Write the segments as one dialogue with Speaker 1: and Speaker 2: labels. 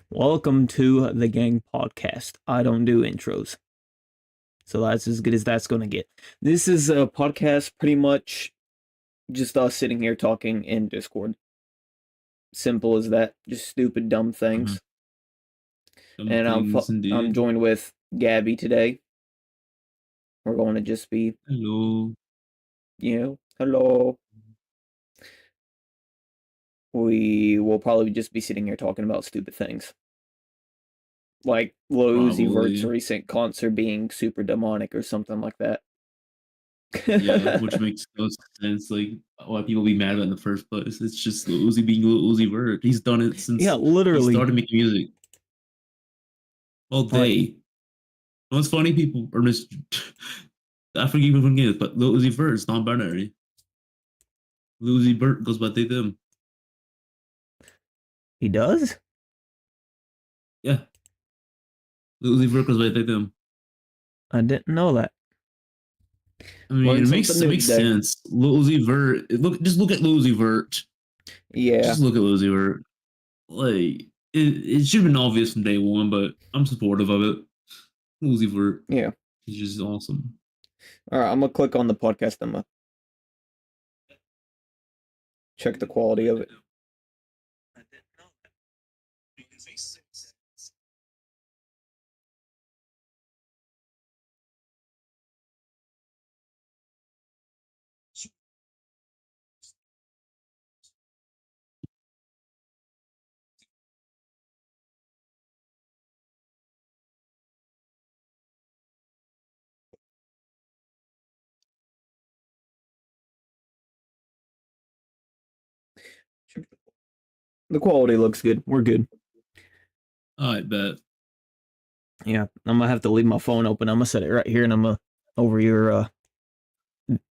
Speaker 1: Welcome to the Gang Podcast. I don't do intros, so that's as good as that's going to get. This is a podcast pretty much just us sitting here talking in Discord. Simple as that. Just stupid, dumb
Speaker 2: Uh-huh.
Speaker 1: things.
Speaker 2: Some
Speaker 1: And
Speaker 2: things
Speaker 1: I'm
Speaker 2: indeed.
Speaker 1: joined with Gabby today. We're going to just be,
Speaker 2: Hello.
Speaker 1: hello. We will probably just be sitting here talking about stupid things. Like Lil Uzi Vert's
Speaker 2: Probably.
Speaker 1: recent concert being super demonic or something like that.
Speaker 2: Yeah, which makes no sense. Like, why people be mad about it in the first place. It's just Lil Uzi being Lil Uzi Vert. He's done it
Speaker 1: Yeah,
Speaker 2: since he
Speaker 1: literally.
Speaker 2: started making music. All
Speaker 1: Like,
Speaker 2: day. What's funny, people are just. I forget even when it is, but Lil Uzi Vert is non binary. Lil Uzi Vert goes by they, them.
Speaker 1: he does?
Speaker 2: Yeah. Lil Uzi Vert goes by they, them.
Speaker 1: I didn't know that.
Speaker 2: I mean,
Speaker 1: Learned
Speaker 2: it
Speaker 1: something
Speaker 2: makes it
Speaker 1: new
Speaker 2: makes
Speaker 1: today.
Speaker 2: sense. Lil Uzi Vert. Just look at Lil Uzi Vert.
Speaker 1: Yeah,
Speaker 2: Just look at Lil Uzi Vert. Like it should have been obvious from day one, but I'm supportive of it. Uzi Vert
Speaker 1: yeah.
Speaker 2: is just awesome.
Speaker 1: All right, I'm gonna click on the podcast. I'm gonna check the quality of it. The quality looks good. We're good.
Speaker 2: I bet.
Speaker 1: Yeah, I'm gonna have to leave my phone open. I'm gonna set it right here, and I'm gonna over your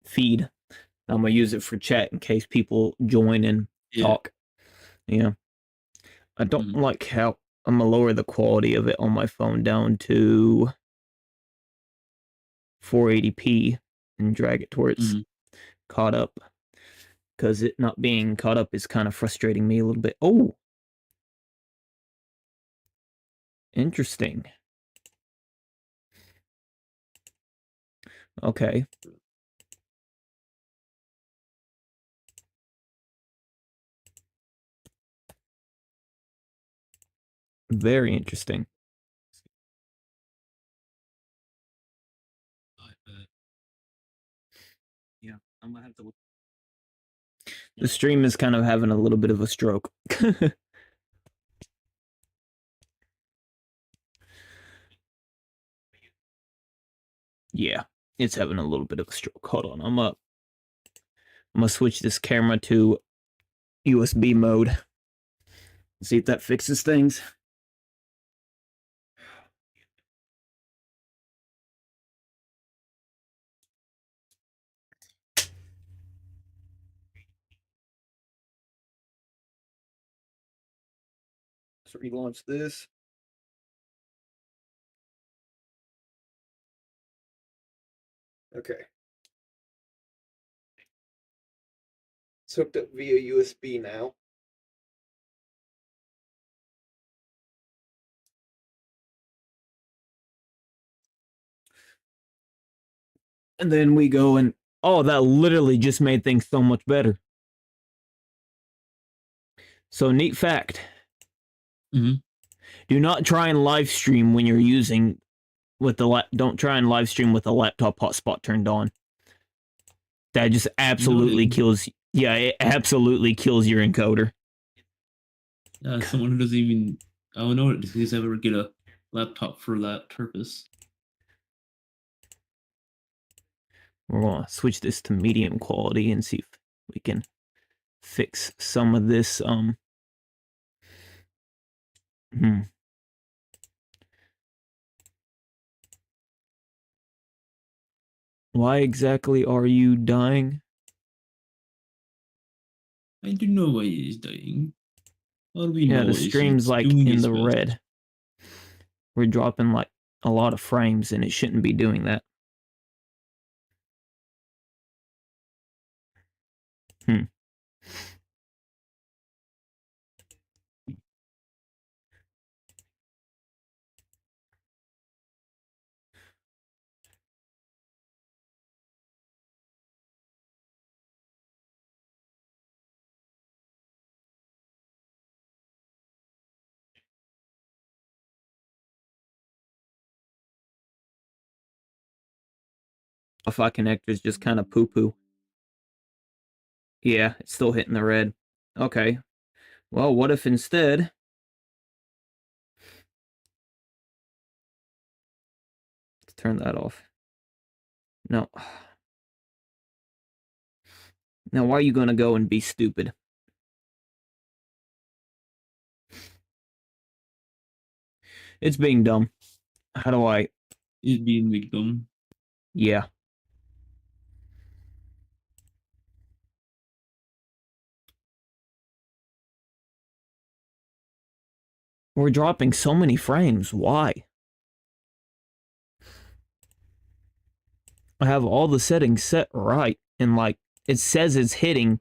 Speaker 1: feed. I'm gonna use it for chat in case people join and
Speaker 2: Yeah.
Speaker 1: talk. Yeah, I don't
Speaker 2: Mm-hmm.
Speaker 1: like how I'm gonna lower the quality of it on my phone down to 480p and drag it towards
Speaker 2: Mm-hmm.
Speaker 1: caught up because it not being caught up is kind of frustrating me a little bit. Oh, interesting. Okay. Very interesting.
Speaker 2: I bet.
Speaker 1: Yeah, I'm gonna have to look. The stream is kind of having a little bit of a stroke. Yeah, it's having a little bit of a stroke. Hold on, I'm gonna switch this camera to USB mode. See if that fixes things. Let's relaunch this. Okay. It's hooked up via USB now. And then we go and oh, that literally just made things so much better. So neat fact.
Speaker 2: Mm-hmm.
Speaker 1: Do not try and live stream when you're using with the don't try and live stream with the laptop hotspot turned on. That just absolutely
Speaker 2: Noted.
Speaker 1: kills. Yeah, it absolutely kills your encoder.
Speaker 2: Someone who doesn't even I don't know if he's ever get a laptop for that purpose.
Speaker 1: We're gonna switch this to medium quality and see if we can fix some of this. Hmm. Why exactly are you dying?
Speaker 2: I do know why he's dying. How do we
Speaker 1: Yeah, the
Speaker 2: know he's
Speaker 1: stream's
Speaker 2: just
Speaker 1: like
Speaker 2: doing
Speaker 1: in
Speaker 2: his
Speaker 1: the
Speaker 2: best?
Speaker 1: red. We're dropping like a lot of frames, and it shouldn't be doing that. Hmm. Wi-Fi connector's just kind of poo-poo. Yeah, it's still hitting the red. Okay. Well, what if instead... Let's turn that off. No. Now, why are you going to go and be stupid? It's being dumb. How do I...
Speaker 2: It's being victim.
Speaker 1: Yeah. We're dropping so many frames. Why? I have all the settings set right, and like it says it's hitting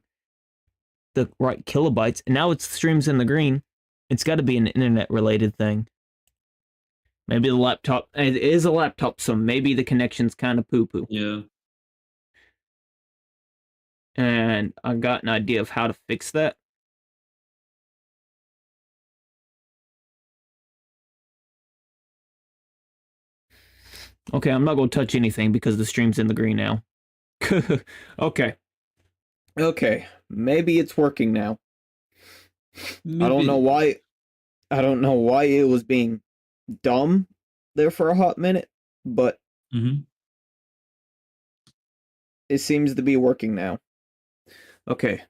Speaker 1: the right kilobytes, and now it streams in the green. It's got to be an internet related thing. Maybe the laptop, it is a laptop, so maybe the connection's kind of poo poo.
Speaker 2: Yeah.
Speaker 1: And I've got an idea of how to fix that. Okay, I'm not going to touch anything because the stream's in the green now. Okay. Okay, maybe it's working now.
Speaker 2: Maybe.
Speaker 1: I don't know why. I don't know why it was being dumb there for a hot minute, but it seems to be working now. Okay,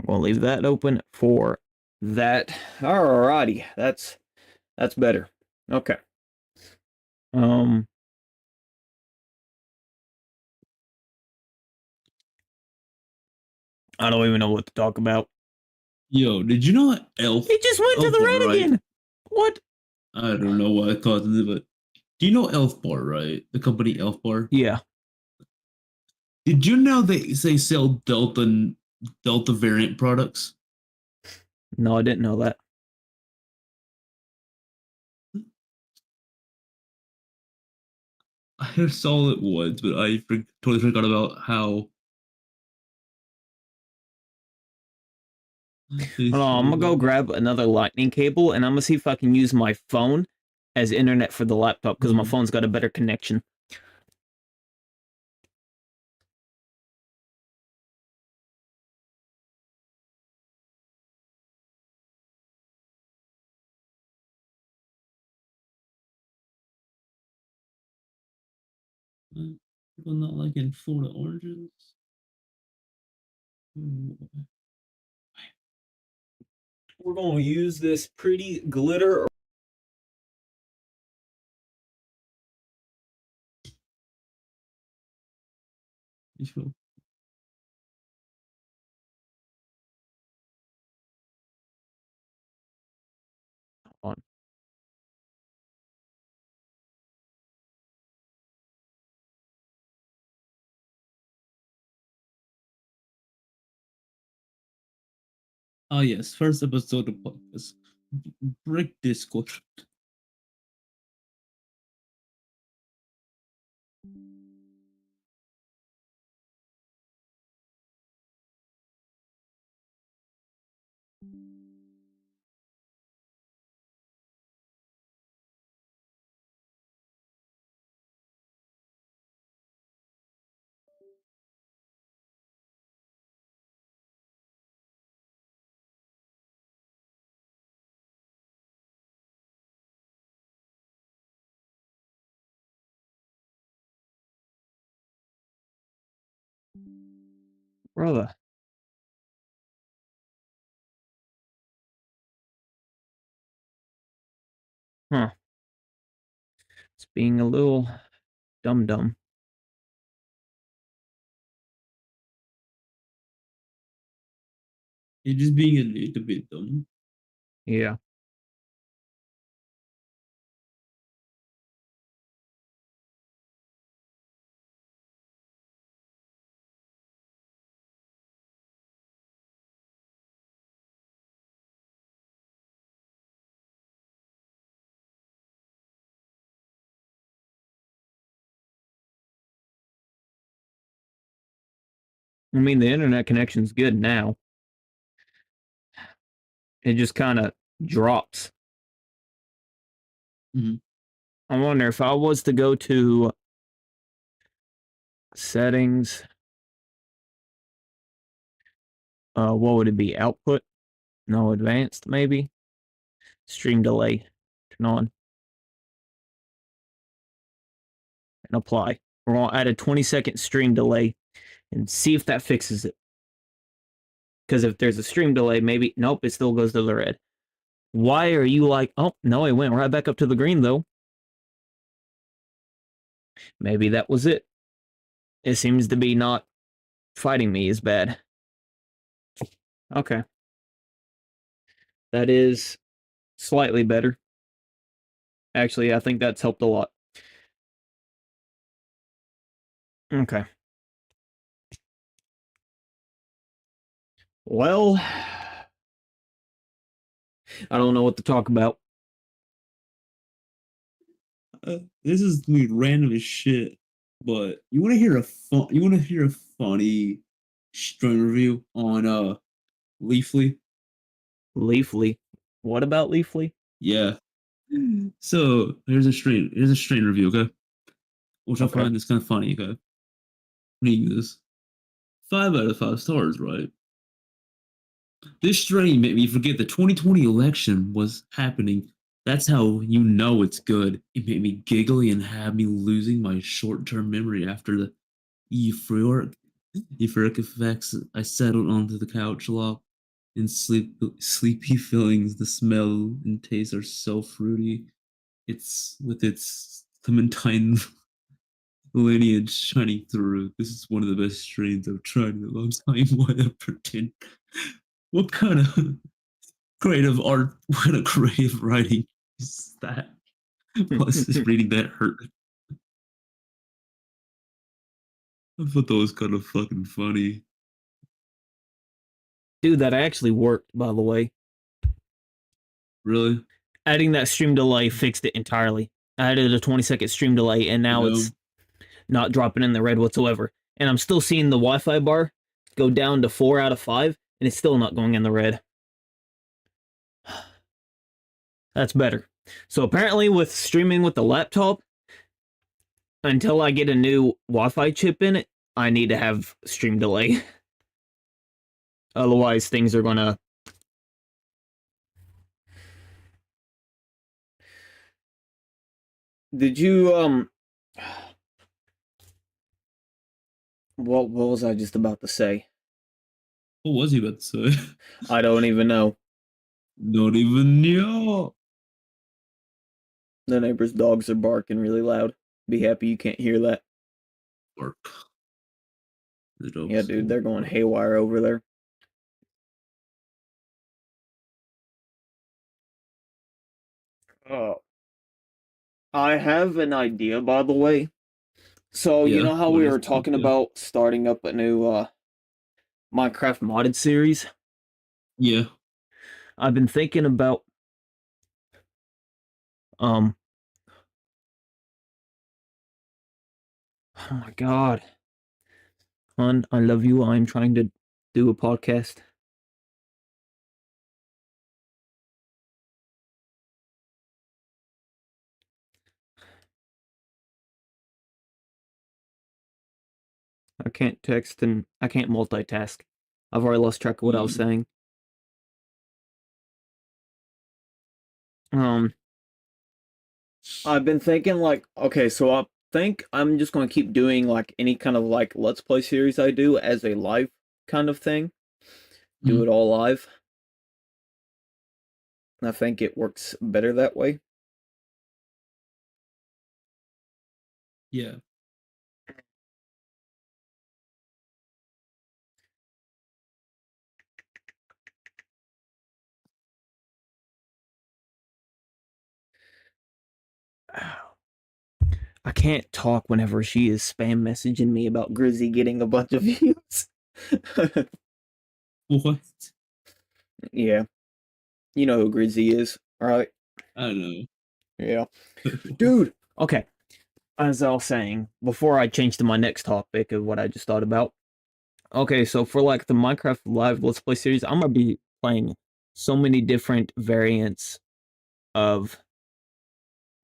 Speaker 1: we'll leave that open for that. Alrighty, that's better. Okay. I don't even know what to talk about.
Speaker 2: Yo, did you know Elf?
Speaker 1: It just went to the red again. What?
Speaker 2: I don't know why I caused it, but do you know Elf Bar, right? The company Elf Bar?
Speaker 1: Yeah.
Speaker 2: Did you know they sell Delta variant products?
Speaker 1: No, I didn't know that.
Speaker 2: I saw it once, but I totally forgot about how.
Speaker 1: Hold on, I'm gonna go grab another lightning cable, and I'm gonna see if I can use my phone as internet for the laptop, because my phone's got a better connection.
Speaker 2: People not liking Florida oranges.
Speaker 1: We're gonna use this pretty glitter. On.
Speaker 2: Oh yes, first episode of podcast. Break Discord.
Speaker 1: Brother. Huh. It's being a little dumb.
Speaker 2: You're just being a little bit dumb.
Speaker 1: Yeah. I mean, the internet connection's good now. It just kind of drops. I wonder if I was to go to Settings. What would it be? Output? No, advanced maybe. Stream delay. Turn on. And apply. We're going to add a 20-second stream delay and see if that fixes it. Because if there's a stream delay, maybe, nope, it still goes to the red. Why are you like, oh, no, it went right back up to the green, though. Maybe that was it. It seems to be not fighting me as bad. Okay. That is slightly better. Actually, I think that's helped a lot. Okay. Well, I don't know what to talk about.
Speaker 2: This is gonna be random as shit. But you want to hear a funny strain review on Leafly?
Speaker 1: Leafly. What about Leafly?
Speaker 2: Yeah. So here's a strain review, okay? Which I
Speaker 1: Okay.
Speaker 2: find is kind of funny, okay? Reading this. 5 out of 5 stars, right? This strain made me forget the 2020 election was happening. That's how you know it's good. It made me giggly and had me losing my short-term memory after the euphoric effects. I settled onto the couch log in sleepy feelings. The smell and taste are so fruity. It's with its clementine lineage shining through. This is one of the best strains I've tried in a long time. What a pretend. What kind of creative art, what kind of creative writing is that? Plus, just reading that hurt. I thought that was kind of fucking funny.
Speaker 1: Dude, that actually worked, by the way.
Speaker 2: Really?
Speaker 1: Adding that stream delay fixed it entirely. I added a 20-second stream delay, and now
Speaker 2: You know?
Speaker 1: it's not dropping in the red whatsoever. And I'm still seeing the Wi-Fi bar go down to 4 out of 5, and it's still not going in the red. That's better. So apparently with streaming with the laptop, until I get a new Wi-Fi chip in it, I need to have stream delay. Otherwise, things are gonna... Did you, what was I just about to say?
Speaker 2: What was he about to say?
Speaker 1: I don't even know.
Speaker 2: Don't even know.
Speaker 1: The neighbor's dogs are barking really loud. Be happy you can't hear that.
Speaker 2: Work.
Speaker 1: Yeah, dude, they're going haywire over there. Oh. I have an idea, by the way. So, you
Speaker 2: Yeah.
Speaker 1: know how
Speaker 2: What
Speaker 1: we
Speaker 2: is?
Speaker 1: were talking
Speaker 2: Yeah.
Speaker 1: about starting up a new Minecraft modded series?
Speaker 2: Yeah.
Speaker 1: I've been thinking about oh my god. Hon, I love you. I'm trying to do a podcast. I can't text and I can't multitask. I've already lost track of what I was saying. I've been thinking like, okay, so I think I'm just gonna keep doing like any kind of like Let's Play series I do as a live kind of thing. Do it all live. I think it works better that way.
Speaker 2: Yeah.
Speaker 1: I can't talk whenever she is spam messaging me about Grizzy getting a bunch of views.
Speaker 2: What?
Speaker 1: Yeah. You know who Grizzy is, right?
Speaker 2: I know.
Speaker 1: Yeah. Dude, okay. As I was saying, before I change to my next topic of what I just thought about. Okay, so for like the Minecraft Live Let's Play series, I'm gonna be playing so many different variants of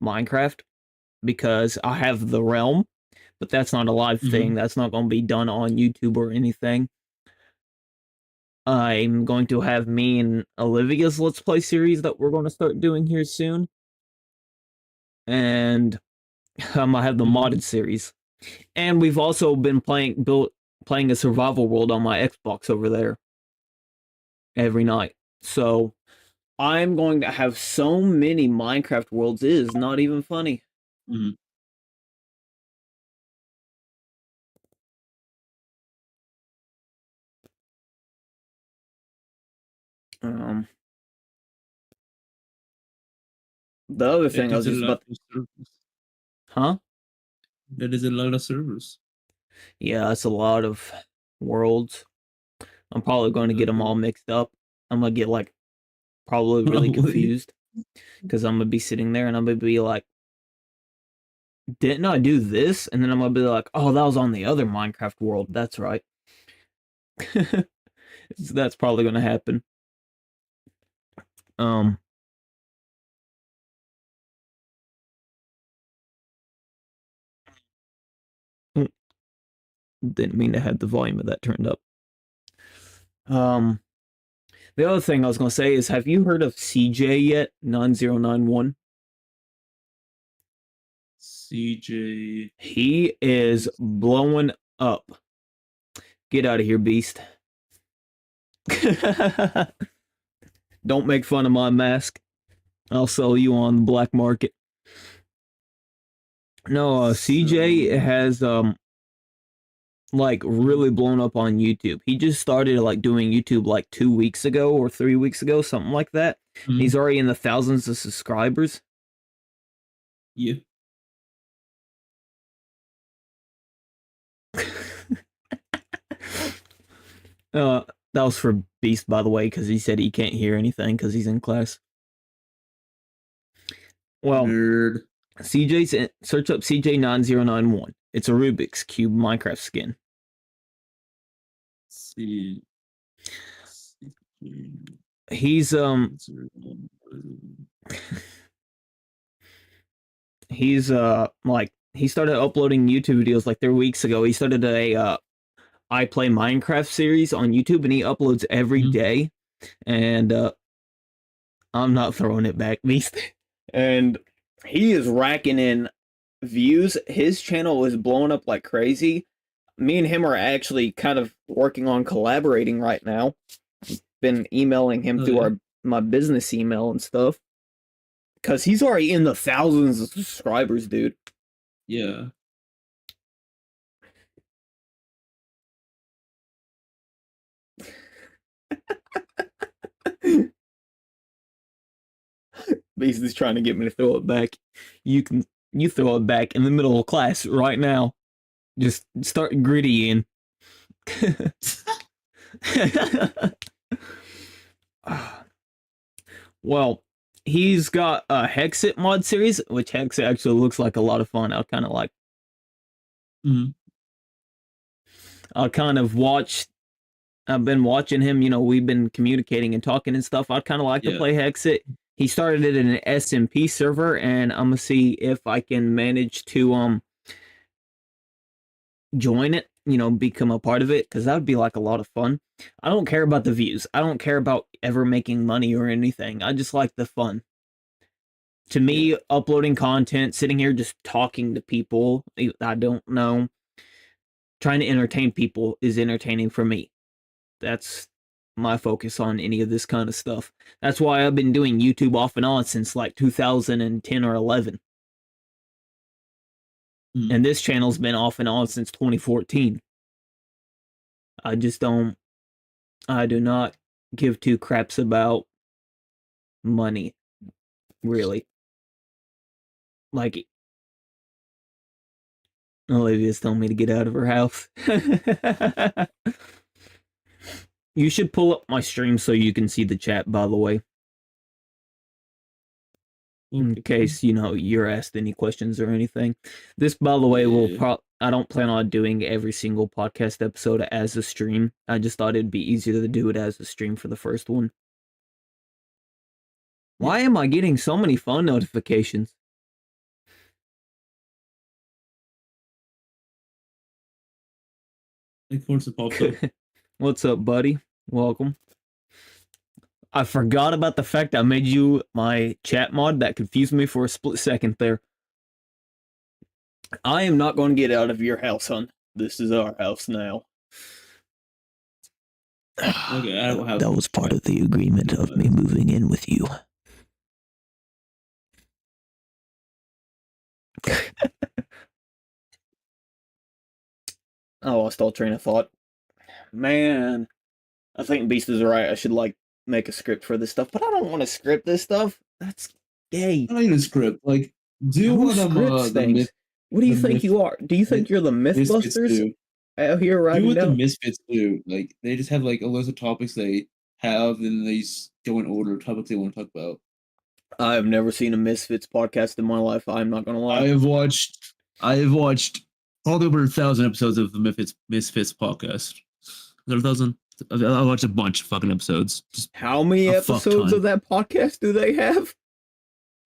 Speaker 1: Minecraft because I have the realm, but that's not a live thing. That's not going to be done on YouTube or anything. I'm going to have me and Olivia's Let's Play series that we're going to start doing here soon. And I have the modded series. And we've also been playing a survival world on my Xbox over there every night. So I'm going to have so many Minecraft worlds. It is not even funny. The other thing I was just about, huh?
Speaker 2: That is a lot of servers.
Speaker 1: Yeah, it's a lot of worlds. I'm probably going to get them all mixed up. I'm gonna get like probably really confused because I'm gonna be sitting there and I'm gonna be like, didn't I do this? And then I'm gonna be like, oh, that was on the other Minecraft world. That's right. That's probably gonna happen. Didn't mean to have the volume of that turned up. The other thing I was gonna say is, have you heard of CJ yet? 9091.
Speaker 2: CJ.
Speaker 1: He is blowing up. Get out of here, beast. Don't make fun of my mask. I'll sell you on the black market. No, CJ has like really blown up on YouTube. He just started like doing YouTube like 2 weeks ago or 3 weeks ago, something like that. He's already in the thousands of subscribers.
Speaker 2: Yeah.
Speaker 1: That was for Beast, by the way, because he said he can't hear anything because he's in class. Well,
Speaker 2: nerd.
Speaker 1: Search up CJ9091. It's a Rubik's Cube Minecraft skin. He's like he started uploading YouTube videos like 3 weeks ago. He started a I Play Minecraft series on YouTube and he uploads every day. And I'm not throwing it back, Beast. And he is racking in views. His channel is blowing up like crazy. Me and him are actually kind of working on collaborating right now. Been emailing him through my business email and stuff. Because he's already in the thousands of subscribers, dude.
Speaker 2: Yeah.
Speaker 1: Basically trying to get me to throw it back. You throw it back in the middle of class right now. Just start grittying. Well, he's got a Hexit mod series, which Hexit actually looks like a lot of fun. I'd kind of like. I'll kind of watch. I've been watching him. You know, we've been communicating and talking and stuff. I'd kind of like to play Hexit. He started it in an SMP server, and I'm gonna see if I can manage to join it. You know, become a part of it, because that would be like a lot of fun. I don't care about the views. I don't care about ever making money or anything. I just like the fun. To me, uploading content, sitting here just talking to people I don't know, trying to entertain people is entertaining for me. That's my focus on any of this kind of stuff. That's why I've been doing YouTube off and on since like 2010 or 11. And this channel's been off and on since 2014. I do not give two craps about money, really. Like, Olivia's telling me to get out of her house. You should pull up my stream so you can see the chat, by the way. In case, you know, you're asked any questions or anything. This, by the way, I don't plan on doing every single podcast episode as a stream. I just thought it'd be easier to do it as a stream for the first one. Why am I getting so many phone notifications?
Speaker 2: Of course, it pops up.
Speaker 1: What's up, buddy? Welcome. I forgot about the fact I made you my chat mod. That confused me for a split second there. I am not going to get out of your house, hon. This is our house now.
Speaker 2: Okay, I don't have.
Speaker 1: That was part of the agreement of me moving in with you. I lost all train of thought. Man, I think Beast is right. I should make a script for this stuff, but I don't want to script this stuff. That's gay.
Speaker 2: I don't even script. Like, do
Speaker 1: Who
Speaker 2: what
Speaker 1: scripts things? What do you think you are? Do you think you're the
Speaker 2: Misfits
Speaker 1: Mythbusters
Speaker 2: do.
Speaker 1: out here
Speaker 2: Do
Speaker 1: writing
Speaker 2: what the
Speaker 1: down?
Speaker 2: Misfits do. Like, they just have like a list of topics they have, and they go in order of topics they want to talk about.
Speaker 1: I have never seen a Misfits podcast in my life. I'm not gonna lie.
Speaker 2: I have watched all over 1,000 episodes of the Misfits podcast. Is that 1,000? I watched a bunch of fucking episodes. Just
Speaker 1: How many episodes of that podcast do they have?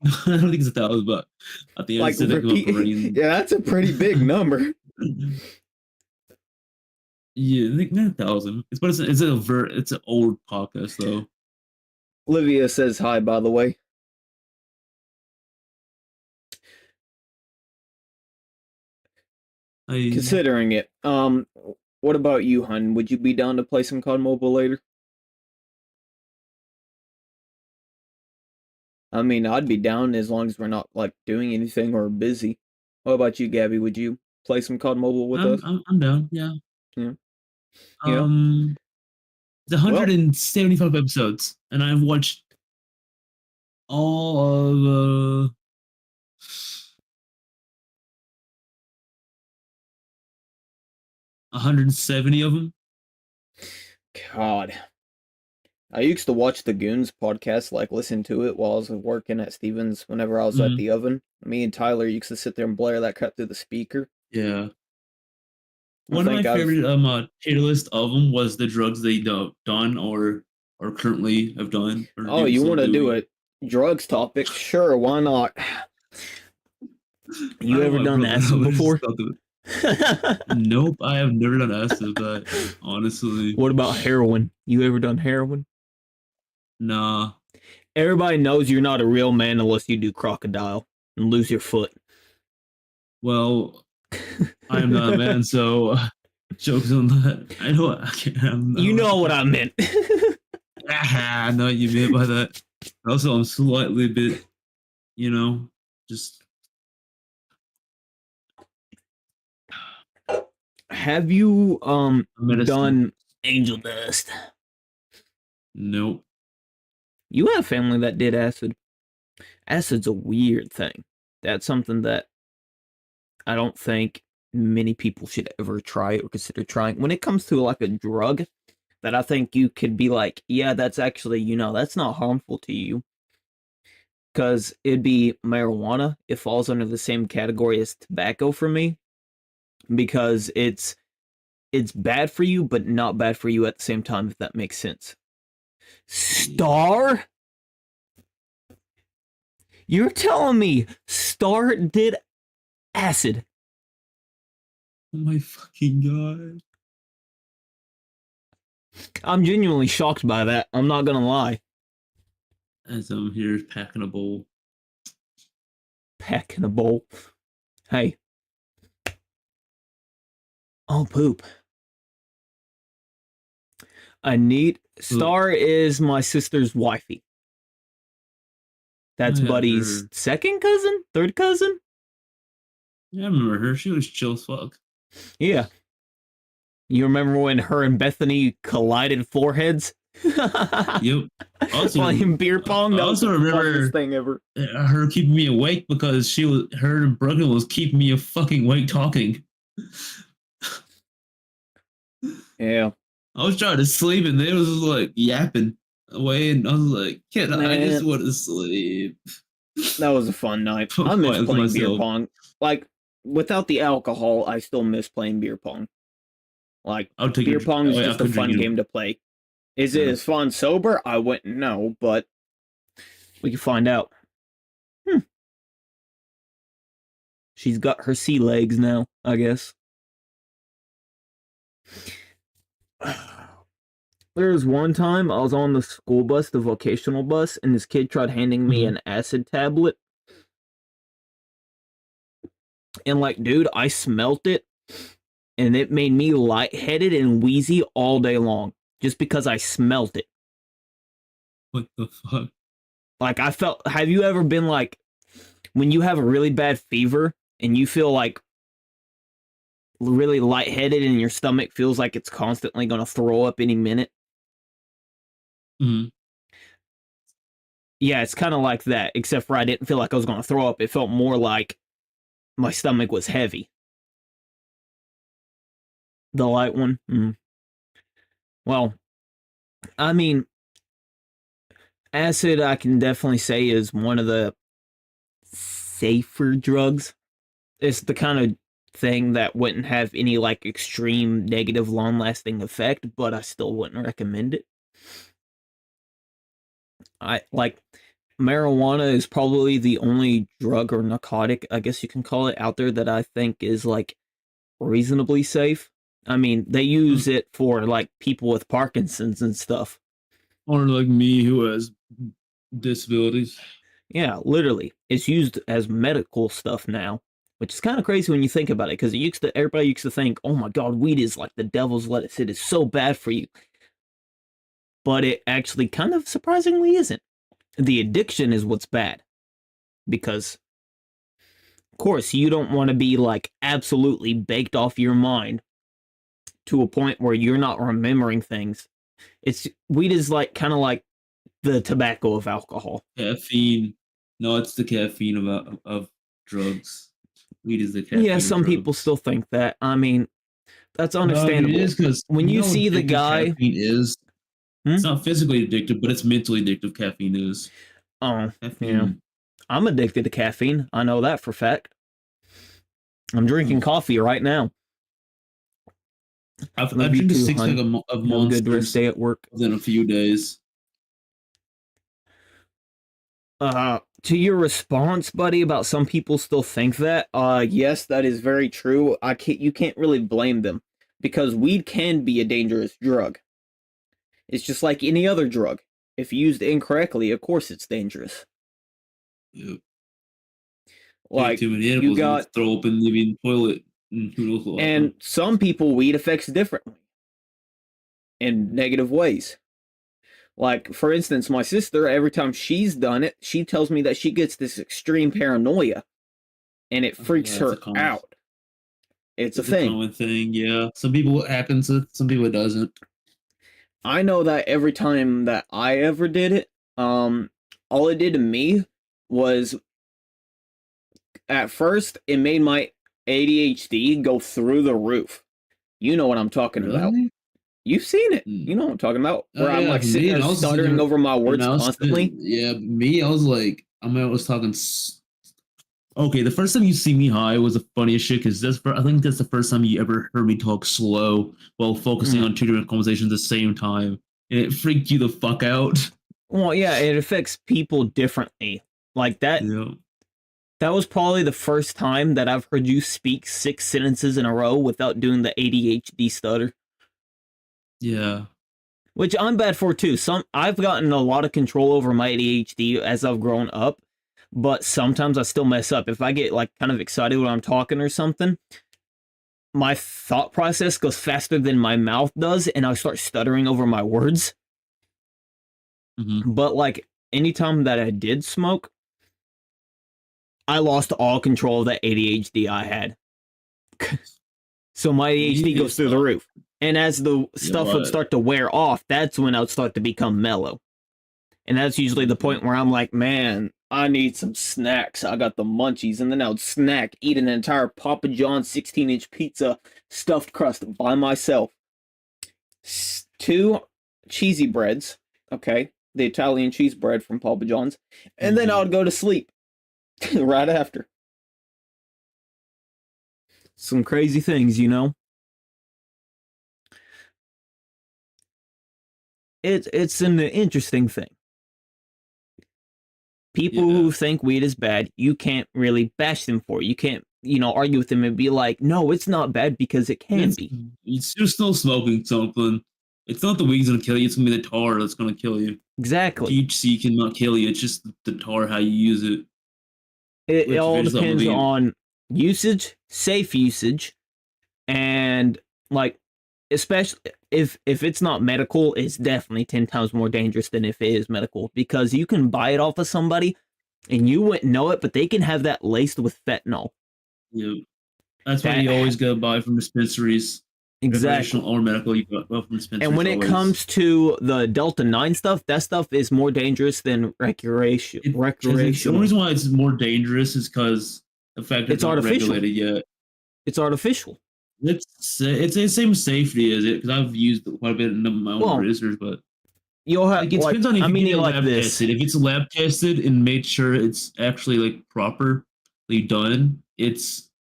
Speaker 2: I don't think it's 1,000, but at the end,
Speaker 1: Like repeat. Yeah, that's a pretty big number.
Speaker 2: Yeah, I think not 1,000. It's an old podcast though.
Speaker 1: Olivia says hi, by the way. Considering it, what about you, hun? Would you be down to play some COD Mobile later? I mean, I'd be down as long as we're not like doing anything or busy. What about you, Gabby? Would you play some COD Mobile with us?
Speaker 2: I'm down. Yeah.
Speaker 1: Yeah.
Speaker 2: It's 175 episodes, and I've watched all of 170 of them.
Speaker 1: God. I used to watch the Goons podcast, like listen to it while I was working at Stevens whenever I was at the oven. Me and Tyler used to sit there and blare that crap through the speaker.
Speaker 2: Yeah. One of my favorite tier list of them was the drugs they done or currently have done.
Speaker 1: Oh, you want to do a drugs topic? Sure, why not? You ever done acid before?
Speaker 2: Nope, I have never done acid, but honestly.
Speaker 1: What about heroin? You ever done heroin?
Speaker 2: Nah.
Speaker 1: Everybody knows you're not a real man unless you do crocodile and lose your foot.
Speaker 2: Well, I am not a man, so jokes on that. I know
Speaker 1: you know what I meant.
Speaker 2: I know what you meant by that. Also, I'm slightly a bit, just.
Speaker 1: Have you done angel dust?
Speaker 2: Nope.
Speaker 1: You have family that did acid. Acid's a weird thing. That's something that I don't think many people should ever try or consider trying. When it comes to like a drug that I think you could be like, yeah, that's actually, that's not harmful to you. Because it'd be marijuana. It falls under the same category as tobacco for me. Because it's bad for you, but not bad for you at the same time, if that makes sense. Star? You're telling me Star did acid?
Speaker 2: Oh my fucking god.
Speaker 1: I'm genuinely shocked by that. I'm not gonna lie.
Speaker 2: As I'm here packing a bowl.
Speaker 1: Packing a bowl? Hey. Oh, poop. Star is my sister's wifey. That's Buddy's second cousin? Third cousin?
Speaker 2: Yeah, I remember her. She was chill as fuck.
Speaker 1: Yeah. You remember when her and Bethany collided foreheads?
Speaker 2: Yep. Also,
Speaker 1: playing beer pong.
Speaker 2: I also remember
Speaker 1: thing ever.
Speaker 2: Her keeping me awake because her and Brooklyn was keeping me fucking awake talking.
Speaker 1: Yeah.
Speaker 2: I was trying to sleep and they was just like yapping away, and I was like, I just want to sleep.
Speaker 1: That was a fun night. I miss playing beer pong. Like, without the alcohol, I still miss playing beer pong. Like, beer pong is just a fun game to play. Is it as fun sober? I wouldn't know, but we can find out. She's got her sea legs now, I guess. There was one time I was on the school bus, the vocational bus, and this kid tried handing me
Speaker 2: Mhm.
Speaker 1: an acid tablet. And like, dude, I smelt it and it made me lightheaded and wheezy all day long just because I smelt it.
Speaker 2: What the fuck?
Speaker 1: Like, I felt, have you ever been like, when you have a really bad fever and you feel like really lightheaded and your stomach feels like it's constantly going to throw up any minute?
Speaker 2: Mhm.
Speaker 1: Yeah, it's kind of like that, except for I didn't feel like I was going to throw up. It felt more like my stomach was heavy. The light one? Well, I mean, acid, I can definitely say, is one of the safer drugs. It's the kind of thing that wouldn't have any like extreme negative long lasting effect, but I still wouldn't recommend it. I like marijuana is probably the only drug or narcotic, I guess you can call it, out there that I think is like reasonably safe. I mean, they
Speaker 2: Mm.
Speaker 1: use it for like people with Parkinson's and stuff.
Speaker 2: Or like me who has disabilities.
Speaker 1: Yeah, literally. It's used as medical stuff now, which is kind of crazy when you think about it, because it used to everybody used to think, oh my god, weed is like the devil's lettuce. It is so bad for you. But it actually kind of surprisingly isn't. The addiction is what's bad. Because of course you don't want to be like absolutely baked off your mind to a point where you're not remembering things. It's weed is like kind of like the tobacco of alcohol.
Speaker 2: Caffeine. No, it's the caffeine of drugs. Weed is the
Speaker 1: Yeah,
Speaker 2: caffeine of
Speaker 1: some people
Speaker 2: drugs.
Speaker 1: still think that. I mean, that's
Speaker 2: No, dude, it
Speaker 1: understandable.
Speaker 2: is because
Speaker 1: When
Speaker 2: you
Speaker 1: you
Speaker 2: know how
Speaker 1: see the
Speaker 2: addictive
Speaker 1: guy,
Speaker 2: caffeine is.
Speaker 1: hmm?
Speaker 2: It's not physically addictive, but it's mentally addictive. Caffeine is.
Speaker 1: Oh, yeah,
Speaker 2: Caffeine.
Speaker 1: I'm addicted to caffeine. I know that for a fact. I'm drinking
Speaker 2: Mm.
Speaker 1: coffee right now.
Speaker 2: I
Speaker 1: Love you
Speaker 2: drink a
Speaker 1: too,
Speaker 2: six pack
Speaker 1: hun.
Speaker 2: of
Speaker 1: Have a good rest
Speaker 2: monsters
Speaker 1: day at work.
Speaker 2: within a few days.
Speaker 1: To your response, buddy, about some people still think that, yes, that is very true. You can't really blame them because weed can be a dangerous drug. It's just like any other drug. If used incorrectly, of course it's dangerous.
Speaker 2: Yep. Take
Speaker 1: Like,
Speaker 2: too many
Speaker 1: you
Speaker 2: edibles, you'll
Speaker 1: got,
Speaker 2: throw up in the living toilet, and who knows what will
Speaker 1: and
Speaker 2: happen.
Speaker 1: some people weed affects differently in negative ways. Like, for instance, my sister, every time she's done it, she tells me that she gets this extreme paranoia and it
Speaker 2: Oh
Speaker 1: freaks
Speaker 2: yeah, it's a
Speaker 1: her
Speaker 2: common.
Speaker 1: out. It's a
Speaker 2: It's a
Speaker 1: thing.
Speaker 2: common thing. Yeah, some people it happens. Some people it doesn't.
Speaker 1: I know that every time that I ever did it, all it did to me was at first it made my ADHD go through the roof. You know what I'm talking about.
Speaker 2: Really?
Speaker 1: You've seen it.
Speaker 2: Hmm.
Speaker 1: You know what I'm talking about.
Speaker 2: Oh
Speaker 1: Where I'm
Speaker 2: yeah,
Speaker 1: like
Speaker 2: for
Speaker 1: sitting
Speaker 2: me,
Speaker 1: there
Speaker 2: and I was sitting
Speaker 1: stuttering
Speaker 2: there,
Speaker 1: over my
Speaker 2: and
Speaker 1: words
Speaker 2: I was
Speaker 1: constantly.
Speaker 2: yeah, me, I was like, I mean, I was talking. Okay, the first time you see me high was the funniest shit because I think that's the first time you ever heard me talk slow while focusing
Speaker 1: Mm.
Speaker 2: on two different conversations at the same time, and it freaked you the fuck out.
Speaker 1: Well, yeah, it affects people differently. Like that.
Speaker 2: Yeah,
Speaker 1: That was probably the first time that I've heard you speak 6 sentences in a row without doing the ADHD stutter,
Speaker 2: yeah.
Speaker 1: which I'm bad for too. I've gotten a lot of control over my ADHD as I've grown up, but sometimes I still mess up. If I get like kind of excited when I'm talking or something, my thought process goes faster than my mouth does, and I start stuttering over my words.
Speaker 2: Mm-hmm.
Speaker 1: But like anytime that I did smoke, I lost all control of that ADHD I had. So my ADHD
Speaker 2: Me,
Speaker 1: goes
Speaker 2: it's
Speaker 1: through the
Speaker 2: not.
Speaker 1: roof. And as the
Speaker 2: Yeah,
Speaker 1: stuff would start to wear off, that's when I would start to become mellow. And that's usually the
Speaker 2: okay.
Speaker 1: point where I'm like, man, I need some snacks. I got the munchies. And then I would snack, eat an entire Papa John's 16-inch pizza stuffed crust by myself. Two cheesy breads, okay? The Italian cheese bread from Papa John's. And then I
Speaker 2: Mm-hmm.
Speaker 1: would go to sleep right after. Some crazy things, you know? It's an interesting thing. People
Speaker 2: Yeah.
Speaker 1: who think weed is bad, you can't really bash them for it. You can't argue with them and be like, no, it's not bad because it can
Speaker 2: It's
Speaker 1: be.
Speaker 2: you're still smoking something. It's not the weed's gonna kill you. It's gonna be the tar that's gonna kill you.
Speaker 1: Exactly.
Speaker 2: THC cannot kill you. It's just the tar how you use it.
Speaker 1: It
Speaker 2: Which if
Speaker 1: all
Speaker 2: it's not gonna
Speaker 1: depends
Speaker 2: be,
Speaker 1: on usage, safe usage, and like especially if it's not medical, it's definitely 10 times more dangerous than if it is medical because you can buy it off of somebody and you wouldn't know it, but they can have that laced with fentanyl.
Speaker 2: that's why you
Speaker 1: That
Speaker 2: always gotta buy from dispensaries, recreational
Speaker 1: exactly.
Speaker 2: or medical. You gotta buy from
Speaker 1: And
Speaker 2: dispensaries
Speaker 1: when it
Speaker 2: always.
Speaker 1: comes to the Delta 9 stuff, that stuff is more dangerous than
Speaker 2: Because it's the only
Speaker 1: recreational.
Speaker 2: reason why it's more dangerous is because the fact that it's
Speaker 1: It's
Speaker 2: not
Speaker 1: artificial.
Speaker 2: regulated yet.
Speaker 1: It's artificial.
Speaker 2: It's the same safety as it because I've used it quite a bit in my own
Speaker 1: Well,
Speaker 2: research, but
Speaker 1: you'll have
Speaker 2: like it depends on if
Speaker 1: I'm
Speaker 2: you get
Speaker 1: meaning
Speaker 2: it
Speaker 1: like
Speaker 2: lab
Speaker 1: this.
Speaker 2: tested. If it's lab tested and made sure it's actually like properly done, it's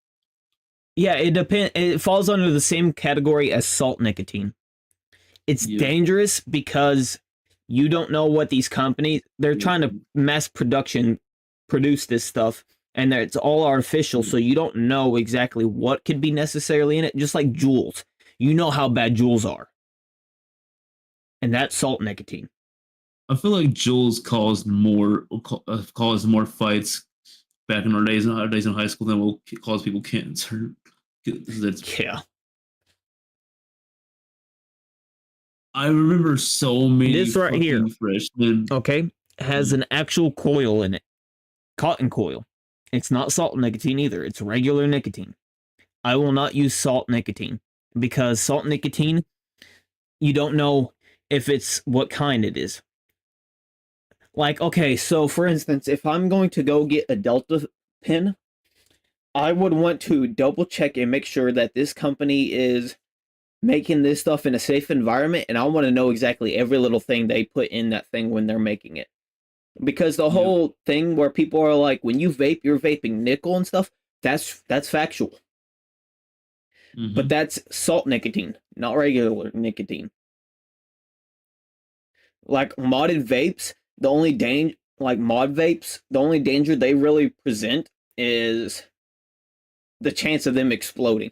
Speaker 1: Yeah, it falls under the same category as salt nicotine. It's
Speaker 2: yeah.
Speaker 1: dangerous because you don't know what these companies they're
Speaker 2: Yeah.
Speaker 1: trying to mass production produce this stuff and it's all artificial so you don't know exactly what could be necessarily in it, just like jewels. You know how bad jewels are. And that's salt nicotine.
Speaker 2: I feel like Jules caused more fights back in our days in high school than will cause people cancer. That's
Speaker 1: Yeah.
Speaker 2: I remember so many
Speaker 1: This right here,
Speaker 2: fucking freshmen.
Speaker 1: okay, has an actual coil in it. Cotton coil. It's not salt nicotine either. It's regular nicotine. I will not use salt nicotine because salt nicotine, you don't know if it's what kind it is. Like, okay, so for instance, if I'm going to go get a Delta pin, I would want to double check and make sure that this company is making this stuff in a safe environment, and I want to know exactly every little thing they put in that thing when they're making it. Because the
Speaker 2: Yep.
Speaker 1: whole thing where people are like, when you vape, you're vaping nickel and stuff, that's factual. But
Speaker 2: Mm-hmm.
Speaker 1: that's salt nicotine, not regular nicotine. Like modded vapes, the only danger, like mod vapes, the only danger they really present is the chance of them exploding.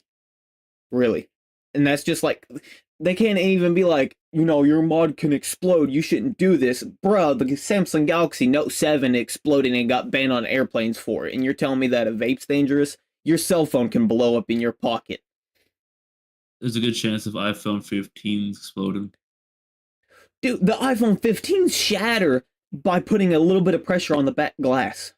Speaker 1: Really, and that's just like they can't even be like, your mod can explode. You shouldn't do this, bro. The Samsung Galaxy Note 7 exploded and got banned on airplanes for it, and you're telling me that a vape's dangerous? Your cell phone can blow up in your pocket.
Speaker 2: There's a good chance if iPhone 15 exploded.
Speaker 1: Dude, the iPhone 15 shatter by putting a little bit of pressure on the back glass.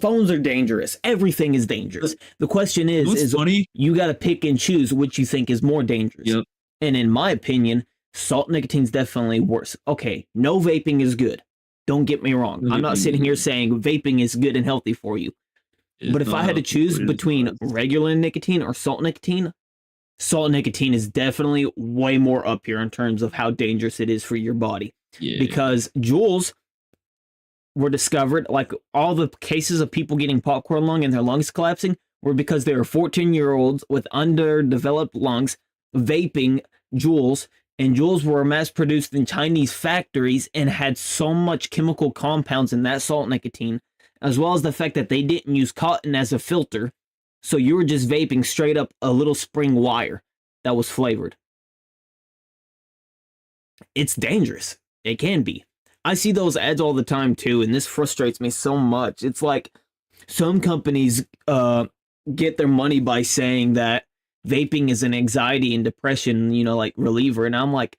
Speaker 1: Phones are dangerous. Everything is dangerous. The question
Speaker 2: What's
Speaker 1: is
Speaker 2: funny?
Speaker 1: you got to pick and choose which you think is more dangerous.
Speaker 2: Yep.
Speaker 1: And in my opinion, salt nicotine's definitely worse. Okay, no vaping is good. Don't get me wrong. I'm not sitting here saying vaping is good and healthy for you. But
Speaker 2: It's
Speaker 1: if I
Speaker 2: not
Speaker 1: had to
Speaker 2: healthy
Speaker 1: choose
Speaker 2: for you.
Speaker 1: between regular nicotine or salt nicotine is definitely way more up here in terms of how dangerous it is for your body.
Speaker 2: Yeah.
Speaker 1: Because Juuls were discovered, like all the cases of people getting popcorn lung and their lungs collapsing were because they were 14-year-olds with underdeveloped lungs vaping Juuls, and Juuls were mass produced in Chinese factories and had so much chemical compounds in that salt nicotine, as well as the fact that they didn't use cotton as a filter. So you were just vaping straight up a little spring wire that was flavored. It's dangerous. It can be. I see those ads all the time too, and this frustrates me so much. It's like some companies get their money by saying that vaping is an anxiety and depression, like reliever, and I'm like,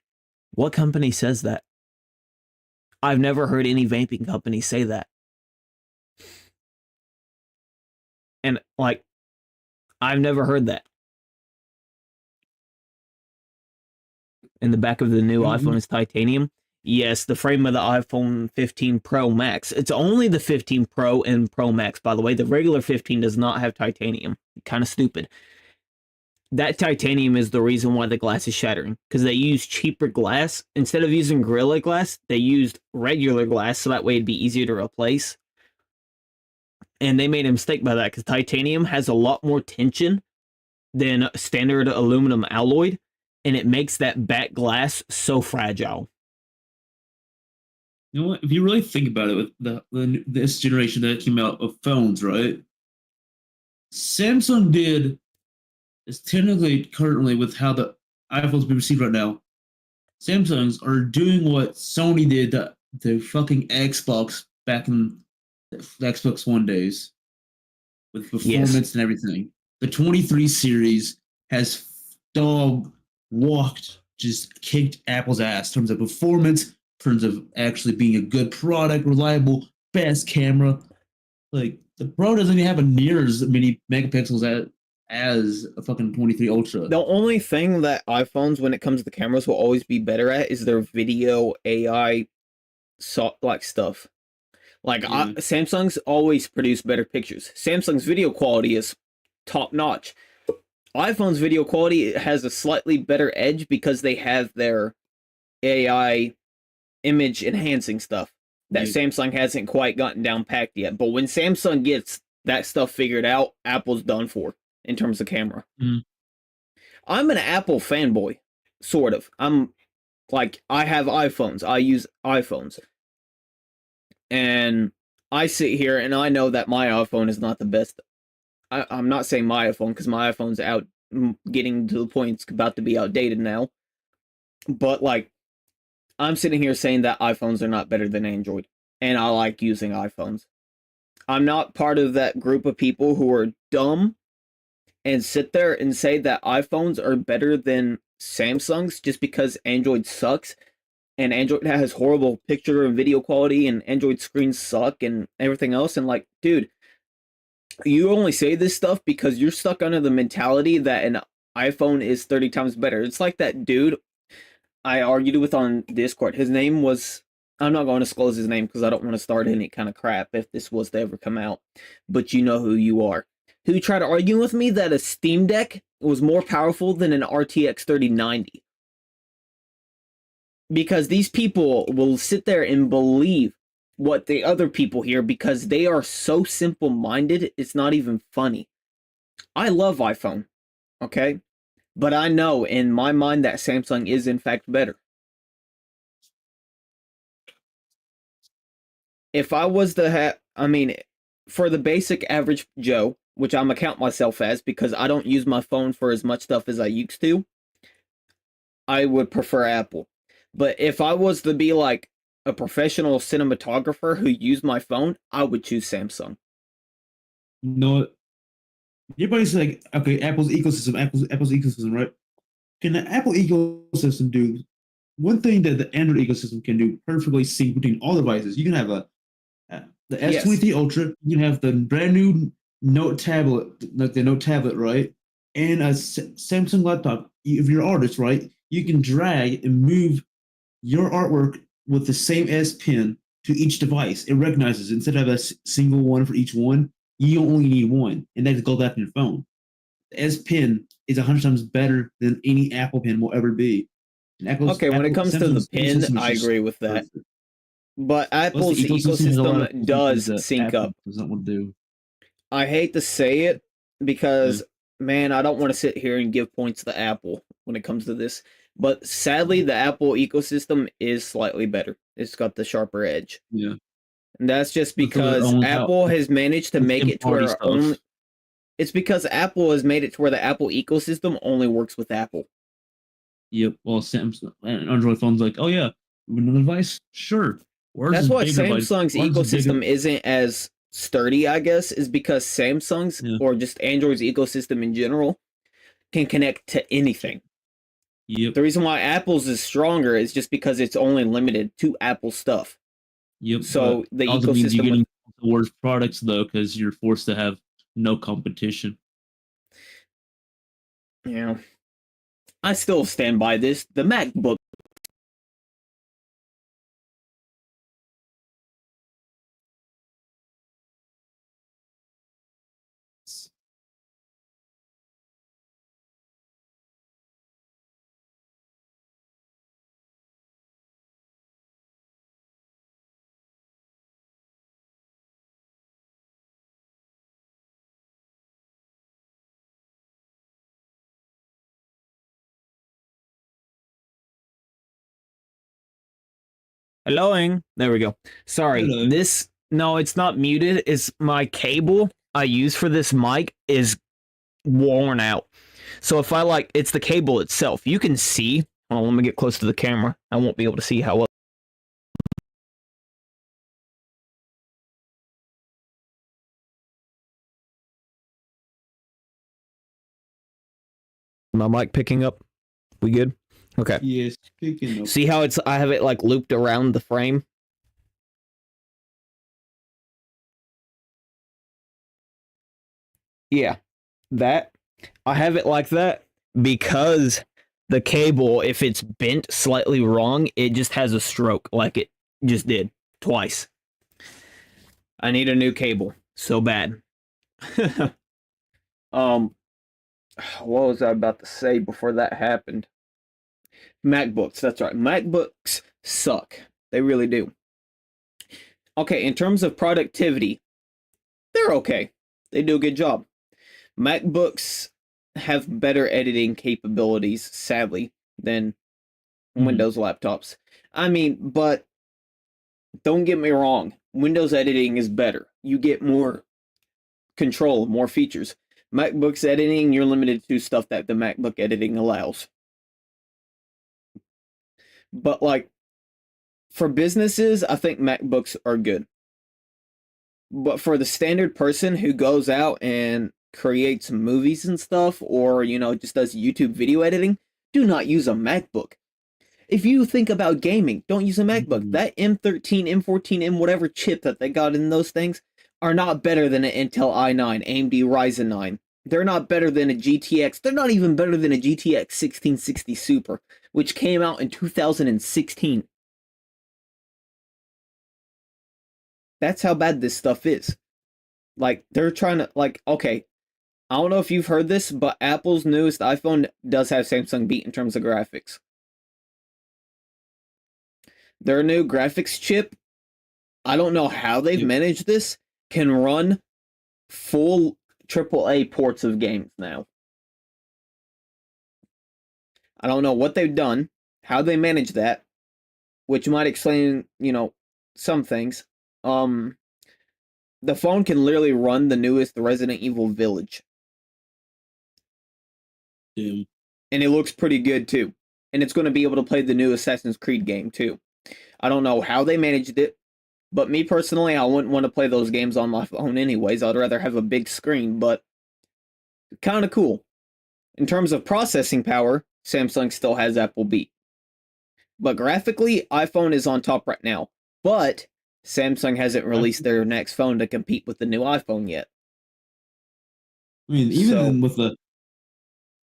Speaker 1: what company says that? I've never heard any vaping company say that. And like, I've never heard that. In the back of the new iPhone is titanium. Yes, the frame of the iPhone 15 Pro Max. It's only the 15 Pro and Pro Max, by the way. The regular 15 does not have titanium. Kind of stupid. That titanium is the reason why the glass is shattering, because they used cheaper glass. Instead of using Gorilla Glass, they used regular glass, so that way it'd be easier to replace. And they made a mistake by that, because titanium has a lot more tension than standard aluminum alloy, and it makes that back glass so fragile.
Speaker 2: You know what? If you really think about it, with this generation that came out of phones, right? Samsung did is technically currently with how the iPhones be received right now. Samsungs are doing what Sony did to the fucking Xbox back in the Xbox One days with
Speaker 1: Yes.
Speaker 2: performance and everything. The 23 series has dog walked, just kicked Apple's ass in terms of performance, in terms of actually being a good product, reliable, best camera. Like the Pro doesn't even have a near as many megapixels as a fucking 23 Ultra.
Speaker 1: The only thing that iPhones, when it comes to the cameras, will always be better at is their video AI like stuff. Like
Speaker 2: Yeah.
Speaker 1: Samsung's always produce better pictures. Samsung's video quality is top notch. iPhone's video quality has a slightly better edge because they have their AI image enhancing stuff that
Speaker 2: Yeah.
Speaker 1: Samsung hasn't quite gotten down packed yet. But when Samsung gets that stuff figured out, Apple's done for in terms of camera.
Speaker 2: Mm.
Speaker 1: I'm an Apple fanboy, sort of. I'm like, I have iPhones. I use iPhones. And I sit here and I know that my iPhone is not the best. I'm not saying my iPhone because my iPhone's out, getting to the point it's about to be outdated now. But like, I'm sitting here saying that iPhones are not better than Android. And I like using iPhones. I'm not part of that group of people who are dumb and sit there and say that iPhones are better than Samsung's just because Android sucks and Android has horrible picture and video quality and Android screens suck and everything else. And like, dude, you only say this stuff because you're stuck under the mentality that an iPhone is 30 times better. It's like that dude I argued with on Discord. His name was, I'm not going to disclose his name because I don't want to start any kind of crap if this was to ever come out, but you know who you are. Who tried to argue with me that a Steam Deck was more powerful than an RTX 3090. Because these people will sit there and believe what the other people hear because they are so simple minded, it's not even funny. I love iPhone, okay? But I know in my mind that Samsung is in fact better. If I was to have, I mean, for the basic average Joe, which I'm gonna count myself as because I don't use my phone for as much stuff as I used to, I would prefer Apple. But if I was to be like a professional cinematographer who used my phone, I would choose Samsung.
Speaker 2: No, everybody's like, okay, Apple's ecosystem, right? Can the Apple ecosystem do one thing that the Android ecosystem can do perfectly sync between all devices? You can have the
Speaker 1: Yes.
Speaker 2: S23 Ultra, you can have the brand new Note tablet, like the Note tablet, right? And a Samsung laptop. If you're an artist, right, you can drag and move your artwork with the same S Pen to each device. It recognizes it. Instead of a single one for each one, you only need one, and that goes back on your phone. The S Pen is 100 times better than any Apple Pen will ever be. And
Speaker 1: Okay, when it comes to the
Speaker 2: Samsung's
Speaker 1: pen,
Speaker 2: ecosystem is
Speaker 1: I
Speaker 2: just
Speaker 1: agree with that.
Speaker 2: perfect.
Speaker 1: But
Speaker 2: Plus, the
Speaker 1: Apple's
Speaker 2: ecosystem has a lot of
Speaker 1: ecosystem
Speaker 2: cool features
Speaker 1: does
Speaker 2: that
Speaker 1: sync
Speaker 2: Apple
Speaker 1: up.
Speaker 2: does not want to do.
Speaker 1: I hate to say it
Speaker 2: Yeah.
Speaker 1: because, man, I don't want to sit here and give points to Apple when it comes to this. But sadly, the Apple ecosystem is slightly better. It's got the sharper edge.
Speaker 2: Yeah.
Speaker 1: And that's just
Speaker 2: Because it
Speaker 1: because
Speaker 2: only out
Speaker 1: Apple has managed to
Speaker 2: the
Speaker 1: make
Speaker 2: same
Speaker 1: it to
Speaker 2: party
Speaker 1: where only.
Speaker 2: stuff.
Speaker 1: It's because Apple has made it to where the Apple ecosystem only works with Apple.
Speaker 2: Yep. Well, Samsung and Android phones like, oh yeah, another device, sure. Ours
Speaker 1: That's
Speaker 2: is
Speaker 1: why
Speaker 2: bigger, but
Speaker 1: Samsung's
Speaker 2: ours is bigger.
Speaker 1: ecosystem isn't as sturdy, I guess, is because Samsung's
Speaker 2: Yeah.
Speaker 1: or just Android's ecosystem in general can connect to anything.
Speaker 2: Yep.
Speaker 1: The reason why Apple's is stronger is just because it's only limited to Apple stuff.
Speaker 2: Yep. But
Speaker 1: So the
Speaker 2: it also means you're
Speaker 1: ecosystem with,
Speaker 2: getting the worst products though, because you're forced to have no competition.
Speaker 1: you know, I still stand by this. The MacBook. Helloing. There we go. Sorry.
Speaker 2: Hello.
Speaker 1: This, no, it's not muted. It's my cable I use for this mic is worn out. So if I like, it's the cable itself. You can see. Oh, let me get close to the camera. I won't be able to see how well. My mic picking up? We good? Okay.
Speaker 2: Yes, picking up.
Speaker 1: See how it's? I have it like looped around the frame. Yeah, that I have it like that because the cable, if it's bent slightly wrong, it just has a stroke like it just did twice. I need a new cable so bad. What was I about to say before that happened? MacBooks, that's right. MacBooks suck. They really do. Okay, in terms of productivity, they're okay. They do a good job. MacBooks have better editing capabilities, sadly, than Windows laptops. I mean, but don't get me wrong, Windows editing is better. You get more control, more features. MacBooks editing, you're limited to stuff that the MacBook editing allows. But like for businesses, I think MacBooks are good. But for the standard person who goes out and creates movies and stuff, or just does YouTube video editing, do not use a MacBook. If you think about gaming, don't use a MacBook. That M13, M14, M whatever chip that they got in those things are not better than an Intel i9, AMD Ryzen 9. They're not better than a GTX. They're not even better than a GTX 1660 Super, which came out in 2016. That's how bad this stuff is. Like, they're trying to, like, okay, I don't know if you've heard this, but Apple's newest iPhone does have Samsung beat in terms of graphics. Their new graphics chip, I don't know how they've managed this, can run full AAA ports of games now. I don't know what they've done, how they manage that, which might explain, some things. The phone can literally run the newest Resident Evil Village.
Speaker 2: Damn.
Speaker 1: And it looks pretty good too. And it's going to be able to play the new Assassin's Creed game too. I don't know how they managed it, but me personally, I wouldn't want to play those games on my phone anyways. I'd rather have a big screen, but kind of cool. In terms of processing power, Samsung still has Apple beat. But graphically, iPhone is on top right now. But Samsung hasn't released their next phone to compete with the new iPhone yet.
Speaker 2: I mean, even with the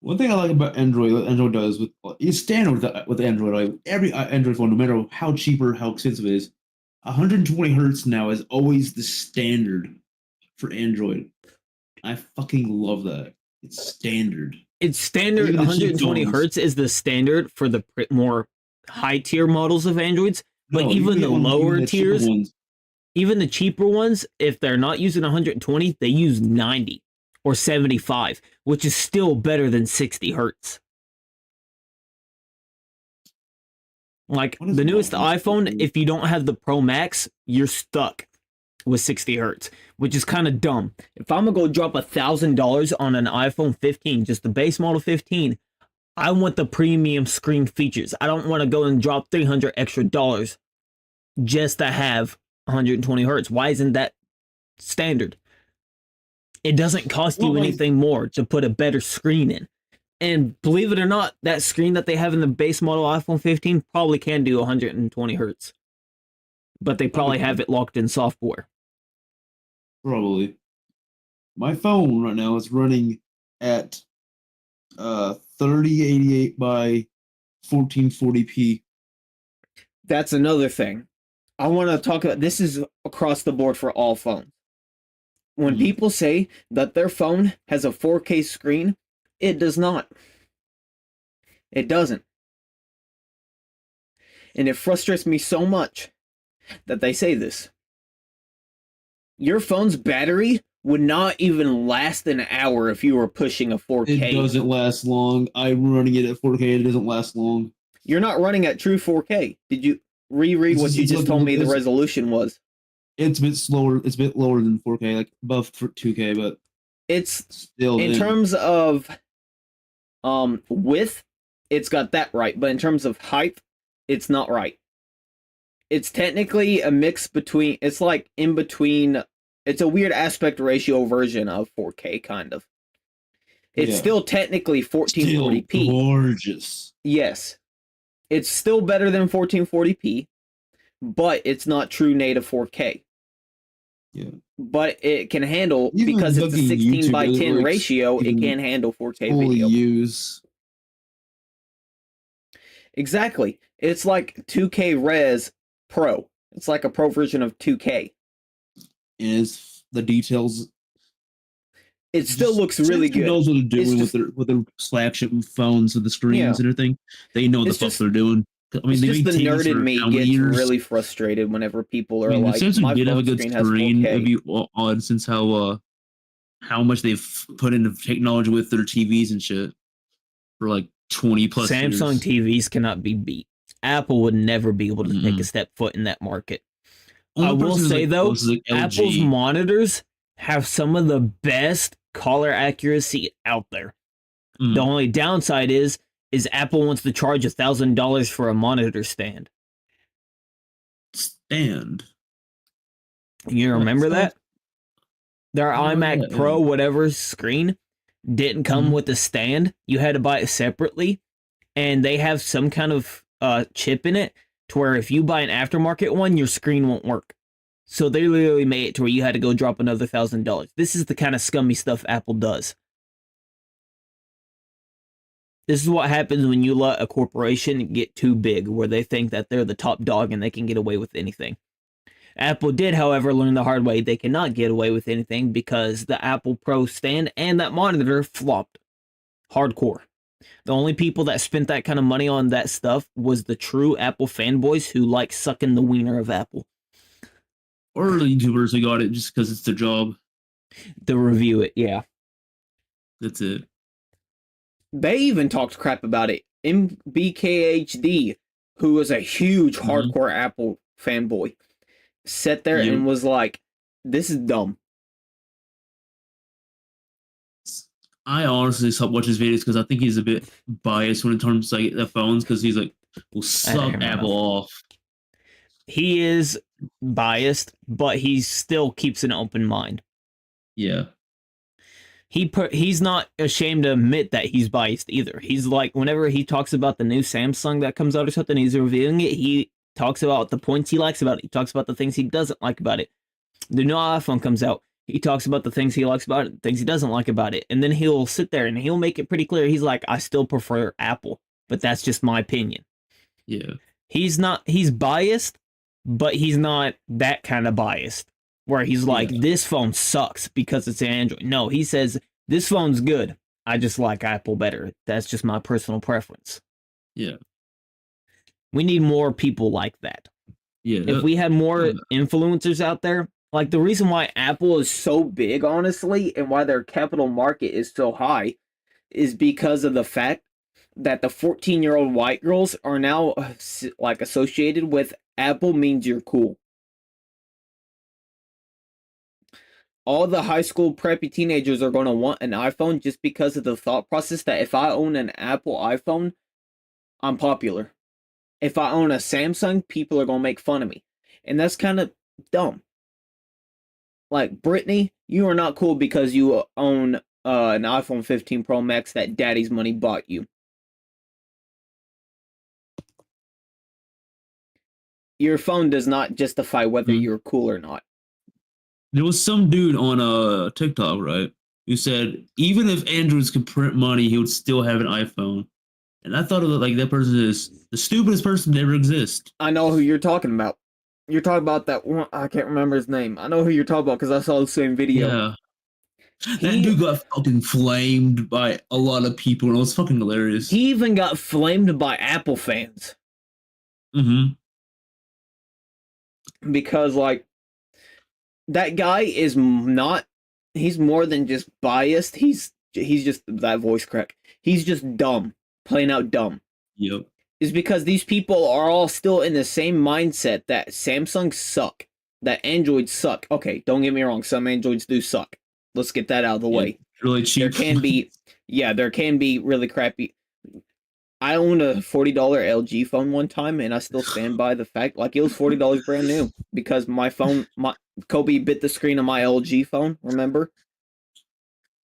Speaker 2: one thing I like about Android, what Android does with it's standard with Android. Like every Android phone, no matter how cheap or how expensive it is, 120 hertz now is always the standard for Android. I fucking love that. It's standard.
Speaker 1: It's standard.
Speaker 2: Even the
Speaker 1: 120
Speaker 2: cheap phones.
Speaker 1: hertz is the standard for the more high tier models of Androids. But
Speaker 2: No,
Speaker 1: even the lower
Speaker 2: cheaper
Speaker 1: tiers,
Speaker 2: ones.
Speaker 1: even the cheaper ones, if they're not using 120, they use 90 or 75, which is still better than 60 hertz. Like the newest iPhone, if you don't have the Pro Max, you're stuck with 60 hertz, which is kind of dumb. If I'm gonna go drop $1,000 on an iPhone 15, just the base model 15, I want the premium screen features. I don't want to go and drop $300 extra just to have 120 hertz. Why isn't that standard? It doesn't cost you anything more to put a better screen in. And believe it or not, that screen that they have in the base model iPhone 15 probably can do 120 hertz. But they probably have it locked in software.
Speaker 2: Probably. My phone right now is running at 3088 by 1440p.
Speaker 1: That's another thing. I want to talk about this is across the board for all phones. When people say that their phone has a 4K screen, it does not. It doesn't. And it frustrates me so much that they say this. Your phone's battery would not even last an hour if you were pushing a 4K.
Speaker 2: It doesn't last long. I'm running it at 4K. It doesn't last long.
Speaker 1: You're not running at true 4K. Did you reread what you just told me the resolution was?
Speaker 2: It's a bit slower. It's a bit lower than 4K, like above 2K, but
Speaker 1: It's
Speaker 2: still
Speaker 1: in
Speaker 2: in.
Speaker 1: terms of width, it's got that right, but in terms of height, it's not right. It's technically a mix between, it's like in between, it's a weird aspect ratio version of 4K, kind of. It's
Speaker 2: Yeah,
Speaker 1: still technically
Speaker 2: still
Speaker 1: 1440p.
Speaker 2: gorgeous.
Speaker 1: Yes. It's still better than 1440p, but it's not true native 4K.
Speaker 2: Yeah,
Speaker 1: But it can handle,
Speaker 2: even
Speaker 1: because it's a
Speaker 2: fucking
Speaker 1: 16
Speaker 2: YouTube
Speaker 1: by
Speaker 2: doesn't
Speaker 1: 10
Speaker 2: really
Speaker 1: ratio, it
Speaker 2: even
Speaker 1: can handle 4K
Speaker 2: fully
Speaker 1: video.
Speaker 2: use.
Speaker 1: Exactly. It's like 2K Res Pro. It's like a pro version of 2K.
Speaker 2: Is the details.
Speaker 1: It still
Speaker 2: Just
Speaker 1: looks really
Speaker 2: Samsung
Speaker 1: good.
Speaker 2: knows what they're
Speaker 1: It's
Speaker 2: doing
Speaker 1: just,
Speaker 2: with their flagship phones with the
Speaker 1: yeah,
Speaker 2: screens and everything. They know what the
Speaker 1: it's
Speaker 2: fuck
Speaker 1: just
Speaker 2: they're doing. I mean,
Speaker 1: it's
Speaker 2: they
Speaker 1: just
Speaker 2: made
Speaker 1: the
Speaker 2: TVs
Speaker 1: nerd in
Speaker 2: for
Speaker 1: me
Speaker 2: how many
Speaker 1: gets
Speaker 2: years?
Speaker 1: really frustrated whenever people
Speaker 2: I
Speaker 1: are
Speaker 2: mean, if
Speaker 1: like,
Speaker 2: Samsung
Speaker 1: my
Speaker 2: did have a
Speaker 1: phone
Speaker 2: good
Speaker 1: screen has
Speaker 2: screen, it'd
Speaker 1: 4K.
Speaker 2: be odd since how much they've put into technology with their TVs and shit for like 20 plus
Speaker 1: Samsung
Speaker 2: years.
Speaker 1: TVs cannot be beat. Apple would never be able to take a
Speaker 2: Mm-mm.
Speaker 1: step foot in that market. I
Speaker 2: Only
Speaker 1: will
Speaker 2: person who's
Speaker 1: say
Speaker 2: like
Speaker 1: though,
Speaker 2: close is like
Speaker 1: Apple's
Speaker 2: LG.
Speaker 1: monitors have some of the best color accuracy out there. The
Speaker 2: Mm.
Speaker 1: only downside is Apple wants to charge $1,000 for a monitor stand.
Speaker 2: Stand.
Speaker 1: You
Speaker 2: What the
Speaker 1: remember
Speaker 2: fuck?
Speaker 1: that? Their
Speaker 2: I don't know
Speaker 1: iMac
Speaker 2: that.
Speaker 1: Pro,
Speaker 2: Yeah.
Speaker 1: whatever screen, didn't come
Speaker 2: Mm.
Speaker 1: with a stand. You had to buy it separately, and they have some kind of chip in it to where if you buy an aftermarket one, your screen won't work. So they literally made it to where you had to go drop another $1,000. This is the kind of scummy stuff Apple does. This is what happens when you let a corporation get too big, where they think that they're the top dog and they can get away with anything. Apple did, however, learn the hard way they cannot get away with anything because the Apple Pro stand and that monitor flopped hardcore. The only people that spent that kind of money on that stuff was the true Apple fanboys who like sucking the wiener of Apple.
Speaker 2: Or the YouTubers who got it just because it's their job.
Speaker 1: To review it, yeah.
Speaker 2: That's it.
Speaker 1: They even talked crap about it. MBKHD, who was a huge
Speaker 2: Mm-hmm.
Speaker 1: hardcore Apple fanboy, sat there
Speaker 2: Yep.
Speaker 1: and was like, this is dumb.
Speaker 2: I honestly stopped watching his videos because I think he's a bit biased when it comes to like the phones because he's like, "Will suck Apple off."
Speaker 1: He is biased, but he still keeps an open mind.
Speaker 2: Yeah.
Speaker 1: He's not ashamed to admit that he's biased either. He's like, whenever he talks about the new Samsung that comes out or something, he's reviewing it. He talks about the points he likes about it. He talks about the things he doesn't like about it. The new iPhone comes out. He talks about the things he likes about it, things he doesn't like about it, and then he'll sit there and he'll make it pretty clear. He's like, I still prefer Apple, but that's just my opinion.
Speaker 2: Yeah.
Speaker 1: He's biased, but he's not that kind of biased where he's like,
Speaker 2: Yeah.
Speaker 1: this phone sucks because it's an Android. No, he says, this phone's good. I just like Apple better. That's just my personal preference.
Speaker 2: Yeah.
Speaker 1: We need more people like that.
Speaker 2: Yeah.
Speaker 1: If we had more influencers out there, like the reason why Apple is so big, honestly, and why their capital market is so high is because of the fact that the 14-year-old white girls are now like associated with Apple means you're cool. All the high school preppy teenagers are going to want an iPhone just because of the thought process that if I own an Apple iPhone, I'm popular. If I own a Samsung, people are going to make fun of me. And that's kind of dumb. Like, Brittany, you are not cool because you own an iPhone 15 Pro Max that daddy's money bought you. Your phone does not justify whether
Speaker 2: Mhm.
Speaker 1: you're cool or not.
Speaker 2: There was some dude on TikTok, right, who said even if Androids could print money, he would still have an iPhone. And I thought of it like that person is the stupidest person to ever exist.
Speaker 1: I know who you're talking about. You're talking about that one. I can't remember his name. I know who you're talking about because I saw the same video.
Speaker 2: Yeah. That
Speaker 1: He
Speaker 2: dude got fucking flamed by a lot of people, and it was fucking hilarious.
Speaker 1: he even got flamed by Apple fans
Speaker 2: Mm-hmm.
Speaker 1: because like that guy is not. He's more than just biased. He's just that voice crack. He's just dumb, plain out dumb.
Speaker 2: Yep.
Speaker 1: Is because these people are all still in the same mindset that Samsung suck. that Androids suck. Okay, don't get me wrong, some Androids do suck. Let's get that out of the
Speaker 2: Yeah,
Speaker 1: way.
Speaker 2: really
Speaker 1: There
Speaker 2: cheap.
Speaker 1: can be, yeah, there can be really crappy. I owned a $40 LG phone one time, and I still stand by the fact, like, it was $40 brand new because my phone, my Kobe bit the screen of my LG phone. Remember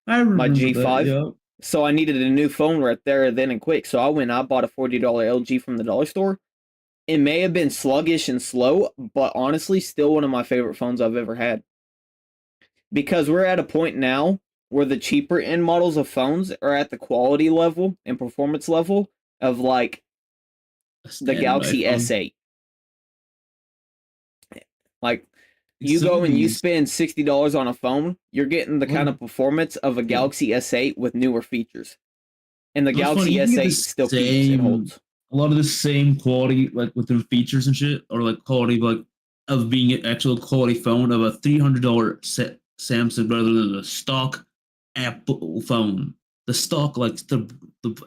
Speaker 2: I
Speaker 1: my
Speaker 2: remember that.
Speaker 1: G5?
Speaker 2: Yeah.
Speaker 1: So I needed a new phone right there, then and quick. So I went, I bought a $40 LG from the dollar store. It may have been sluggish and slow, but honestly, still one of my favorite phones I've ever had. Because we're at a point now where the cheaper end models of phones are at the quality level and performance level of like
Speaker 2: A
Speaker 1: the
Speaker 2: standard
Speaker 1: Galaxy
Speaker 2: iPhone.
Speaker 1: S8. Like you
Speaker 2: Some
Speaker 1: go
Speaker 2: of
Speaker 1: and you
Speaker 2: these,
Speaker 1: spend $60 on a phone, you're getting the
Speaker 2: like,
Speaker 1: kind of performance of a
Speaker 2: yeah.
Speaker 1: Galaxy S8 with newer features. And the
Speaker 2: What's funny,
Speaker 1: Galaxy
Speaker 2: you can get the
Speaker 1: S8 still keeps and
Speaker 2: same,
Speaker 1: holds.
Speaker 2: a lot of the same quality, like with their features and shit, or like quality, like of being an actual quality phone of a $300 Samsung rather than the stock Apple phone. The stock, like the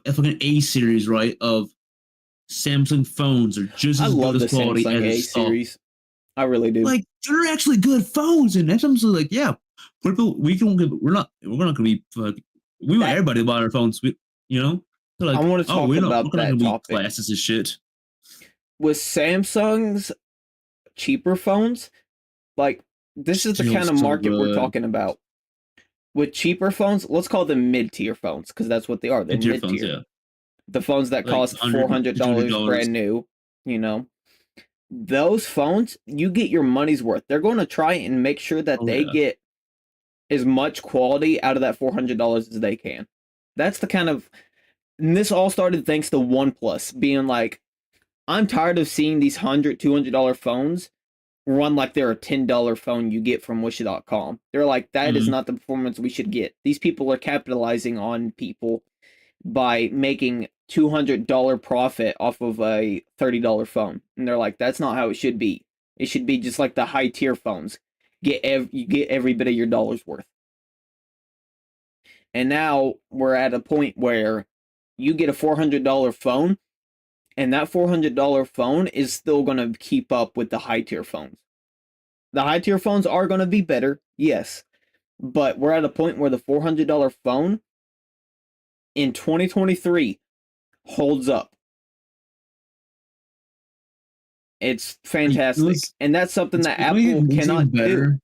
Speaker 2: fucking A series, right, of Samsung phones are just
Speaker 1: I
Speaker 2: as good
Speaker 1: love
Speaker 2: as
Speaker 1: the
Speaker 2: quality
Speaker 1: Samsung
Speaker 2: as a
Speaker 1: A
Speaker 2: stock.
Speaker 1: series. I really do.
Speaker 2: Like they're actually good phones, and Samsung's like, yeah, we're not gonna be we want
Speaker 1: That
Speaker 2: everybody to buy our phones. You know, they're
Speaker 1: I
Speaker 2: like,
Speaker 1: want to
Speaker 2: oh,
Speaker 1: talk
Speaker 2: we're
Speaker 1: about
Speaker 2: not gonna
Speaker 1: that
Speaker 2: be
Speaker 1: topic.
Speaker 2: classes and shit.
Speaker 1: With Samsung's cheaper phones, like this is the
Speaker 2: Still
Speaker 1: kind of
Speaker 2: so
Speaker 1: market we're
Speaker 2: good.
Speaker 1: talking about. With cheaper phones, let's call them mid-tier phones because that's what they are. They're
Speaker 2: Mid tier phones,
Speaker 1: mid-tier.
Speaker 2: yeah,
Speaker 1: The phones that
Speaker 2: like
Speaker 1: cost $400
Speaker 2: $100.
Speaker 1: brand new, you know. Those phones, you get your money's worth. They're going to try and make sure that
Speaker 2: Oh
Speaker 1: they
Speaker 2: yeah.
Speaker 1: get as much quality out of that $400 as they can. That's the kind of and this all started thanks to OnePlus being like, I'm tired of seeing these $100, $200 phones run like they're a $10 phone you get from Wish.com. They're like, that is
Speaker 2: Mm-hmm.
Speaker 1: not the performance we should get. These people are capitalizing on people by making $200 profit off of a $30 phone. And they're like, that's not how it should be. It should be just like the high tier phones. You get every bit of your dollar's worth. And now we're at a point where you get a $400 phone, and that $400 phone is still going to keep up with the high tier phones. The high tier phones are going to be better, yes, but we're at a point where the $400 phone in 2023 holds up. It's
Speaker 2: Like it
Speaker 1: fantastic,
Speaker 2: was.
Speaker 1: and that's something
Speaker 2: It's
Speaker 1: that
Speaker 2: it
Speaker 1: Apple
Speaker 2: makes it even
Speaker 1: cannot do.
Speaker 2: better.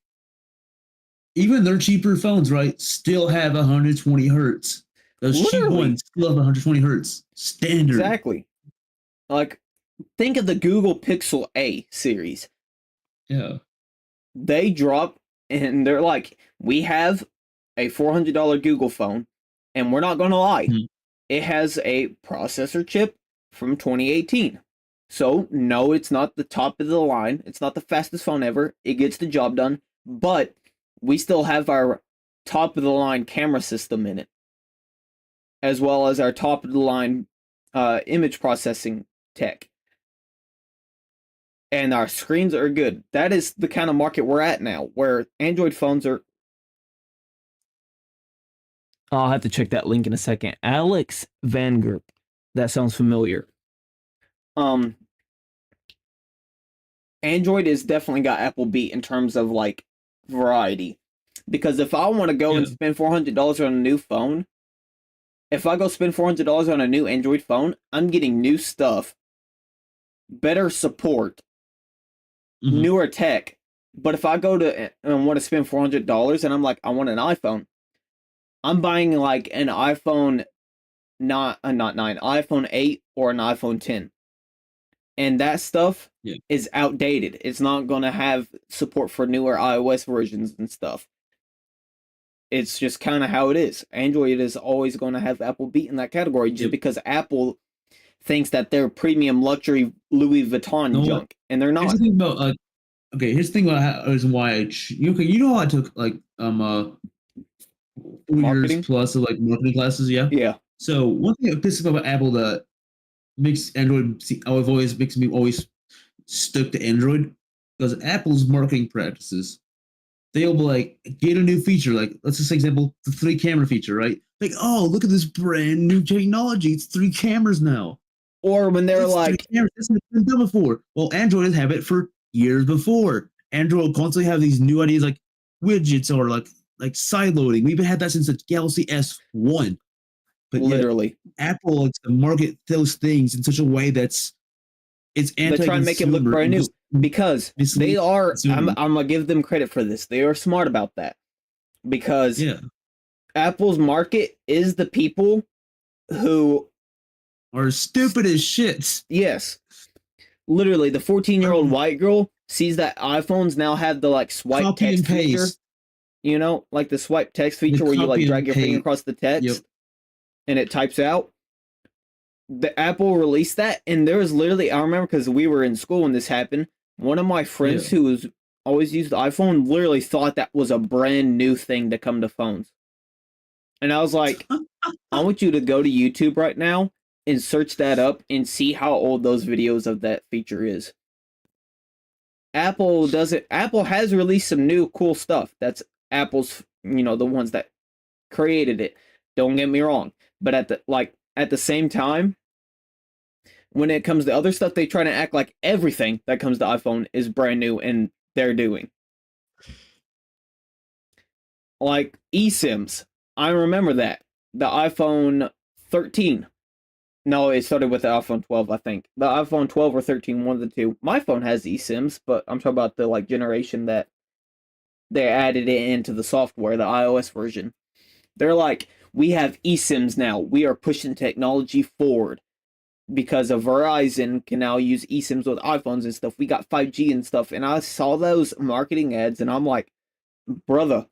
Speaker 2: Even their cheaper phones, right, still have 120 hertz. Those cheap
Speaker 1: Literally,
Speaker 2: ones still have 120 hertz standard.
Speaker 1: exactly. Like, think of the Google Pixel A series.
Speaker 2: Yeah.
Speaker 1: They drop and they're like, we have a $400 Google phone, and we're not going to lie,
Speaker 2: Mhm.
Speaker 1: it has a processor chip from 2018. So, no, it's not the top of the line. It's not the fastest phone ever. It gets the job done, but we still have our top of the line camera system in it, as well as our top of the line image processing tech. And our screens are good. That is the kind of market we're at now, where Android phones are. I'll have to check that link in a second. Alex Van Gerp. That sounds familiar. Um, Android has definitely got Apple beat in terms of like variety. Because if I want to go
Speaker 2: Yeah.
Speaker 1: and spend $400 on a new phone, if I go spend $400 on a new Android phone, I'm getting new stuff, better support,
Speaker 2: Mm-hmm.
Speaker 1: newer tech. But if I go to and want to spend $400 and I'm like, I want an iPhone, I'm buying like an iPhone not 9, iPhone 8 or an iPhone 10. And that stuff
Speaker 2: Yeah.
Speaker 1: is outdated. It's not going to have support for newer iOS versions and stuff. It's just kind of how it is. Android is always going to have Apple beat in that category just
Speaker 2: Yep.
Speaker 1: because Apple thinks that they're premium luxury Louis Vuitton
Speaker 2: No, what?
Speaker 1: junk, and they're
Speaker 2: Here's the
Speaker 1: not.
Speaker 2: thing about okay. Here's the thing about reason why you know how I took like 4 years
Speaker 1: Marketing?
Speaker 2: plus of like marketing classes, yeah.
Speaker 1: Yeah.
Speaker 2: So one thing that pisses me off about Apple that makes Android I've always makes me always stuck to Android because Apple's marketing practices they'll be like get a new feature like let's just say example the 3 camera feature right like oh look at this brand new technology it's 3 cameras now
Speaker 1: Or when they're
Speaker 2: it's three
Speaker 1: like,
Speaker 2: cameras this has been done before well Android has had it for years before Android will constantly have these new ideas like widgets or like side loading. We've had that since the Galaxy S1, but yet
Speaker 1: Literally.
Speaker 2: Apple likes to market those things in such a way it's
Speaker 1: They try and make it look
Speaker 2: anti-consumer
Speaker 1: brand
Speaker 2: and
Speaker 1: new
Speaker 2: just
Speaker 1: because they
Speaker 2: mislead
Speaker 1: are. I'm
Speaker 2: consumers.
Speaker 1: gonna give them credit for this. They are smart about that because
Speaker 2: Yeah,
Speaker 1: Apple's market is the people who,
Speaker 2: are stupid as shit.
Speaker 1: yes, literally the 14-year-old
Speaker 2: Um,
Speaker 1: white girl sees that iPhones now have the like swipe
Speaker 2: copy and
Speaker 1: text feature,
Speaker 2: paste.
Speaker 1: like the swipe text
Speaker 2: The
Speaker 1: feature where you like
Speaker 2: copy
Speaker 1: drag
Speaker 2: and
Speaker 1: your finger
Speaker 2: paste.
Speaker 1: across the
Speaker 2: Yep.
Speaker 1: text and it types out. The Apple released that, and there was literally, I remember because we were in school when this happened. One of my friends
Speaker 2: Yeah.
Speaker 1: who was always used the iPhone literally thought that was a brand new thing to come to phones. And I was like, I want you to go to YouTube right now and search that up and see how old those videos of that feature is. Apple has released some new cool stuff. That's Apple's, the ones that created it. Don't get me wrong. But at the same time, when it comes to other stuff, they try to act like everything that comes to iPhone is brand new and they're doing. Like eSIMs. I remember that. The iPhone 13. No, it started with the iPhone 12, I think. The iPhone 12 or 13, one of the two. My phone has eSIMs, but I'm talking about the generation that they added it into the software, the iOS version. They're like, we have eSIMs now. We are pushing technology forward because of Verizon can now use eSIMs with iPhones and stuff. We got 5G and stuff. And I saw those marketing ads and I'm like, brother,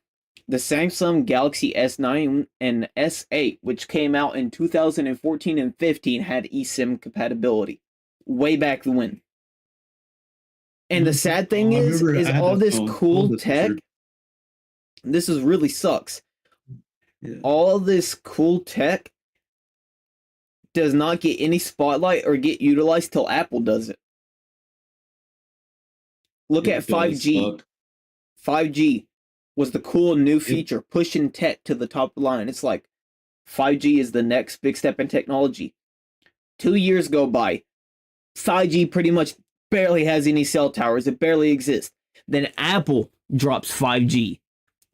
Speaker 1: the Samsung Galaxy S9 and S8, which came out in 2014 and 15, had eSIM compatibility way back when. And the sad thing
Speaker 2: I
Speaker 1: is
Speaker 2: remember I had
Speaker 1: all
Speaker 2: that
Speaker 1: this
Speaker 2: phone. I love
Speaker 1: cool
Speaker 2: this
Speaker 1: tech.
Speaker 2: picture.
Speaker 1: This is really sucks.
Speaker 2: Yeah.
Speaker 1: All this cool tech does not get any spotlight or get utilized till Apple does it. Look at
Speaker 2: It does
Speaker 1: 5G.
Speaker 2: suck.
Speaker 1: 5G was the cool new
Speaker 2: Yep.
Speaker 1: feature pushing tech to the top of the line. It's like 5G is the next big step in technology. 2 years go by. 5G pretty much barely has any cell towers. It barely exists. Then Apple drops 5G,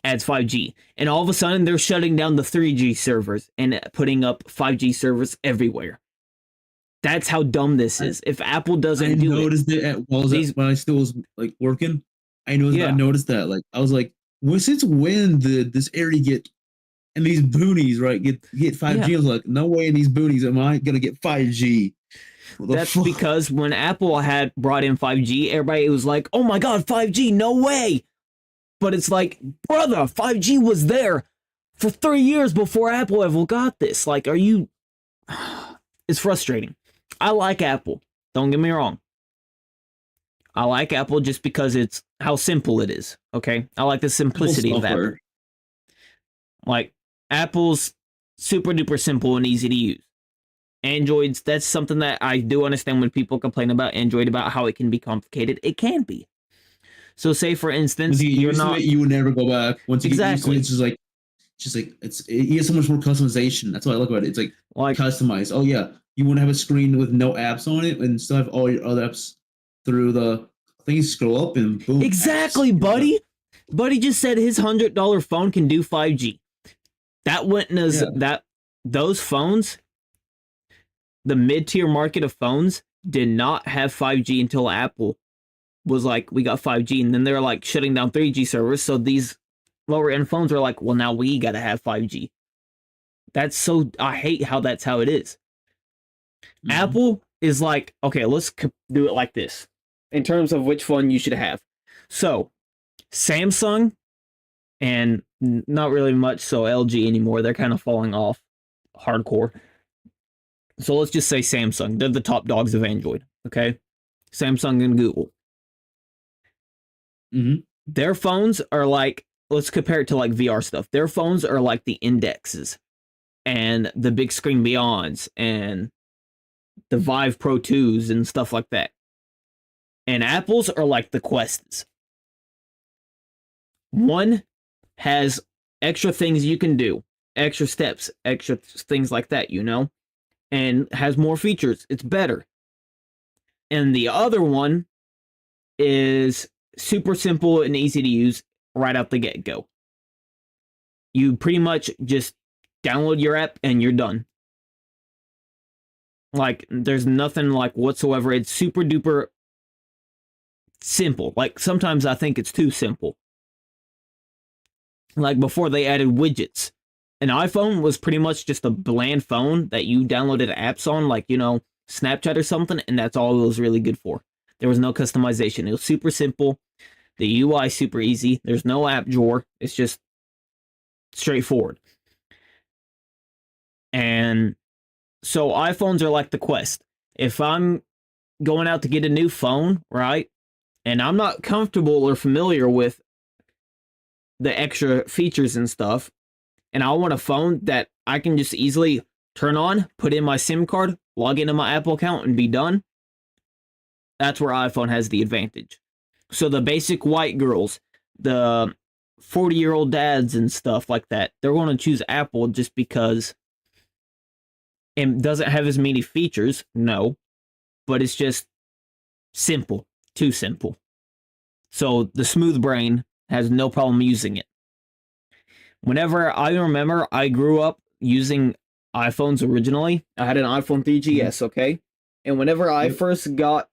Speaker 1: adds 5G, and all of a sudden they're shutting down the 3G servers and putting up 5G servers everywhere. That's how dumb this is. If Apple
Speaker 2: I
Speaker 1: doesn't do it,
Speaker 2: noticed it when I still was like working. I noticed that. Like I was like, well, since when did this area get and these boonies right get 5G?
Speaker 1: Yeah.
Speaker 2: I was like, no way in these boonies am I gonna get 5G.
Speaker 1: That's because when Apple had brought in 5G, everybody was like, oh my god, 5G, no way. But it's like, brother, 5G was there for 3 years before Apple ever got this. Like, are you... It's frustrating. I like Apple. Don't get me wrong. I like Apple just because it's how simple it is. Okay? I like the simplicity of Apple. Like, Apple's super duper simple and easy to use. Androids, that's something that I do understand when people complain about Android, about how it can be complicated. It can be. So say, for instance,
Speaker 2: you would never go back. Once you get used to it, it's just like you get so much more customization. That's what I like about it. It's like customized. Oh yeah, you want to have a screen with no apps on it and still have all your other apps through the things. Scroll up and boom.
Speaker 1: Exactly,
Speaker 2: apps.
Speaker 1: buddy. Buddy just said his $100 phone can do 5G. That went as those phones, the mid-tier market of phones, did not have 5G until Apple was like, we got 5G, and then they're like shutting down 3G servers. So these lower end phones are like, well, now we gotta have 5G. I hate how that's how it is. Mm-hmm. Apple is like, okay, let's do it like this in terms of which phone you should have. So Samsung, and not really much so LG anymore. They're kind of falling off hardcore. So let's just say Samsung. They're the top dogs of Android. Okay, Samsung and Google.
Speaker 2: Mm-hmm.
Speaker 1: Their phones are like, let's compare it to like VR stuff. Their phones are like the Indexes and the big screen Beyonds and the Vive Pro 2s and stuff like that. And Apple's are like the Quests. One has extra things you can do, extra steps, extra things like that, and has more features. It's better. And the other one is super simple and easy to use right out the get go. You pretty much just download your app and you're done. Like, there's nothing like whatsoever. It's super duper simple. Like, sometimes I think it's too simple. Like, before they added widgets, an iPhone was pretty much just a bland phone that you downloaded apps on, like, Snapchat or something, and that's all it was really good for. There was no customization. It was super simple. The UI super easy. There's no app drawer. It's just straightforward. And so iPhones are like the Quest. If I'm going out to get a new phone, right, and I'm not comfortable or familiar with the extra features and stuff, and I want a phone that I can just easily turn on, put in my SIM card, log into my Apple account, and be done, that's where iPhone has the advantage. So the basic white girls, the 40-year-old dads and stuff like that, they're going to choose Apple just because it doesn't have as many features, no, but it's just simple, too simple. So the smooth brain has no problem using it. Whenever I remember, I grew up using iPhones originally. I had an iPhone 3GS, okay? And whenever I first got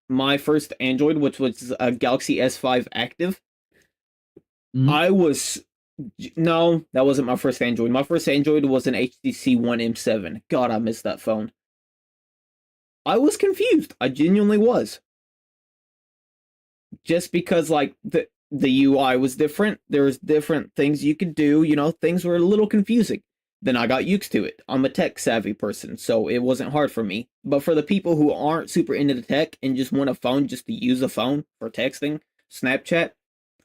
Speaker 1: my first Android, which was a Galaxy S5 Active, I was... No, that wasn't my first Android. My first Android was an HTC One M7. God, I missed that phone. I was confused. I genuinely was. Just because, like, the UI was different. There was different things you could do. Things were a little confusing. Then I got used to it. I'm a tech savvy person, so it wasn't hard for me. But for the people who aren't super into the tech and just want a phone just to use a phone for texting, Snapchat,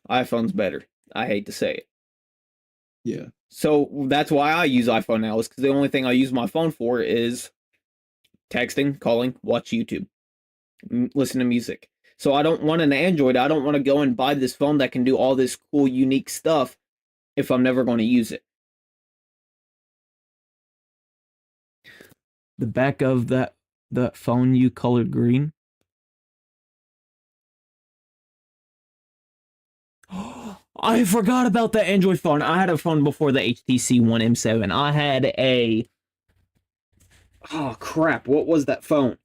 Speaker 1: iPhone's better. I hate to say it.
Speaker 2: Yeah.
Speaker 1: So that's why I use iPhone now, is because the only thing I use my phone for is texting, calling, watch YouTube, listen to music. So I don't want an Android. I don't want to go and buy this phone that can do all this cool, unique stuff if I'm never going to use it. The back of the phone you colored green. I forgot about the Android phone. I had a phone before the HTC One M7. I had a... Oh, crap. What was that phone?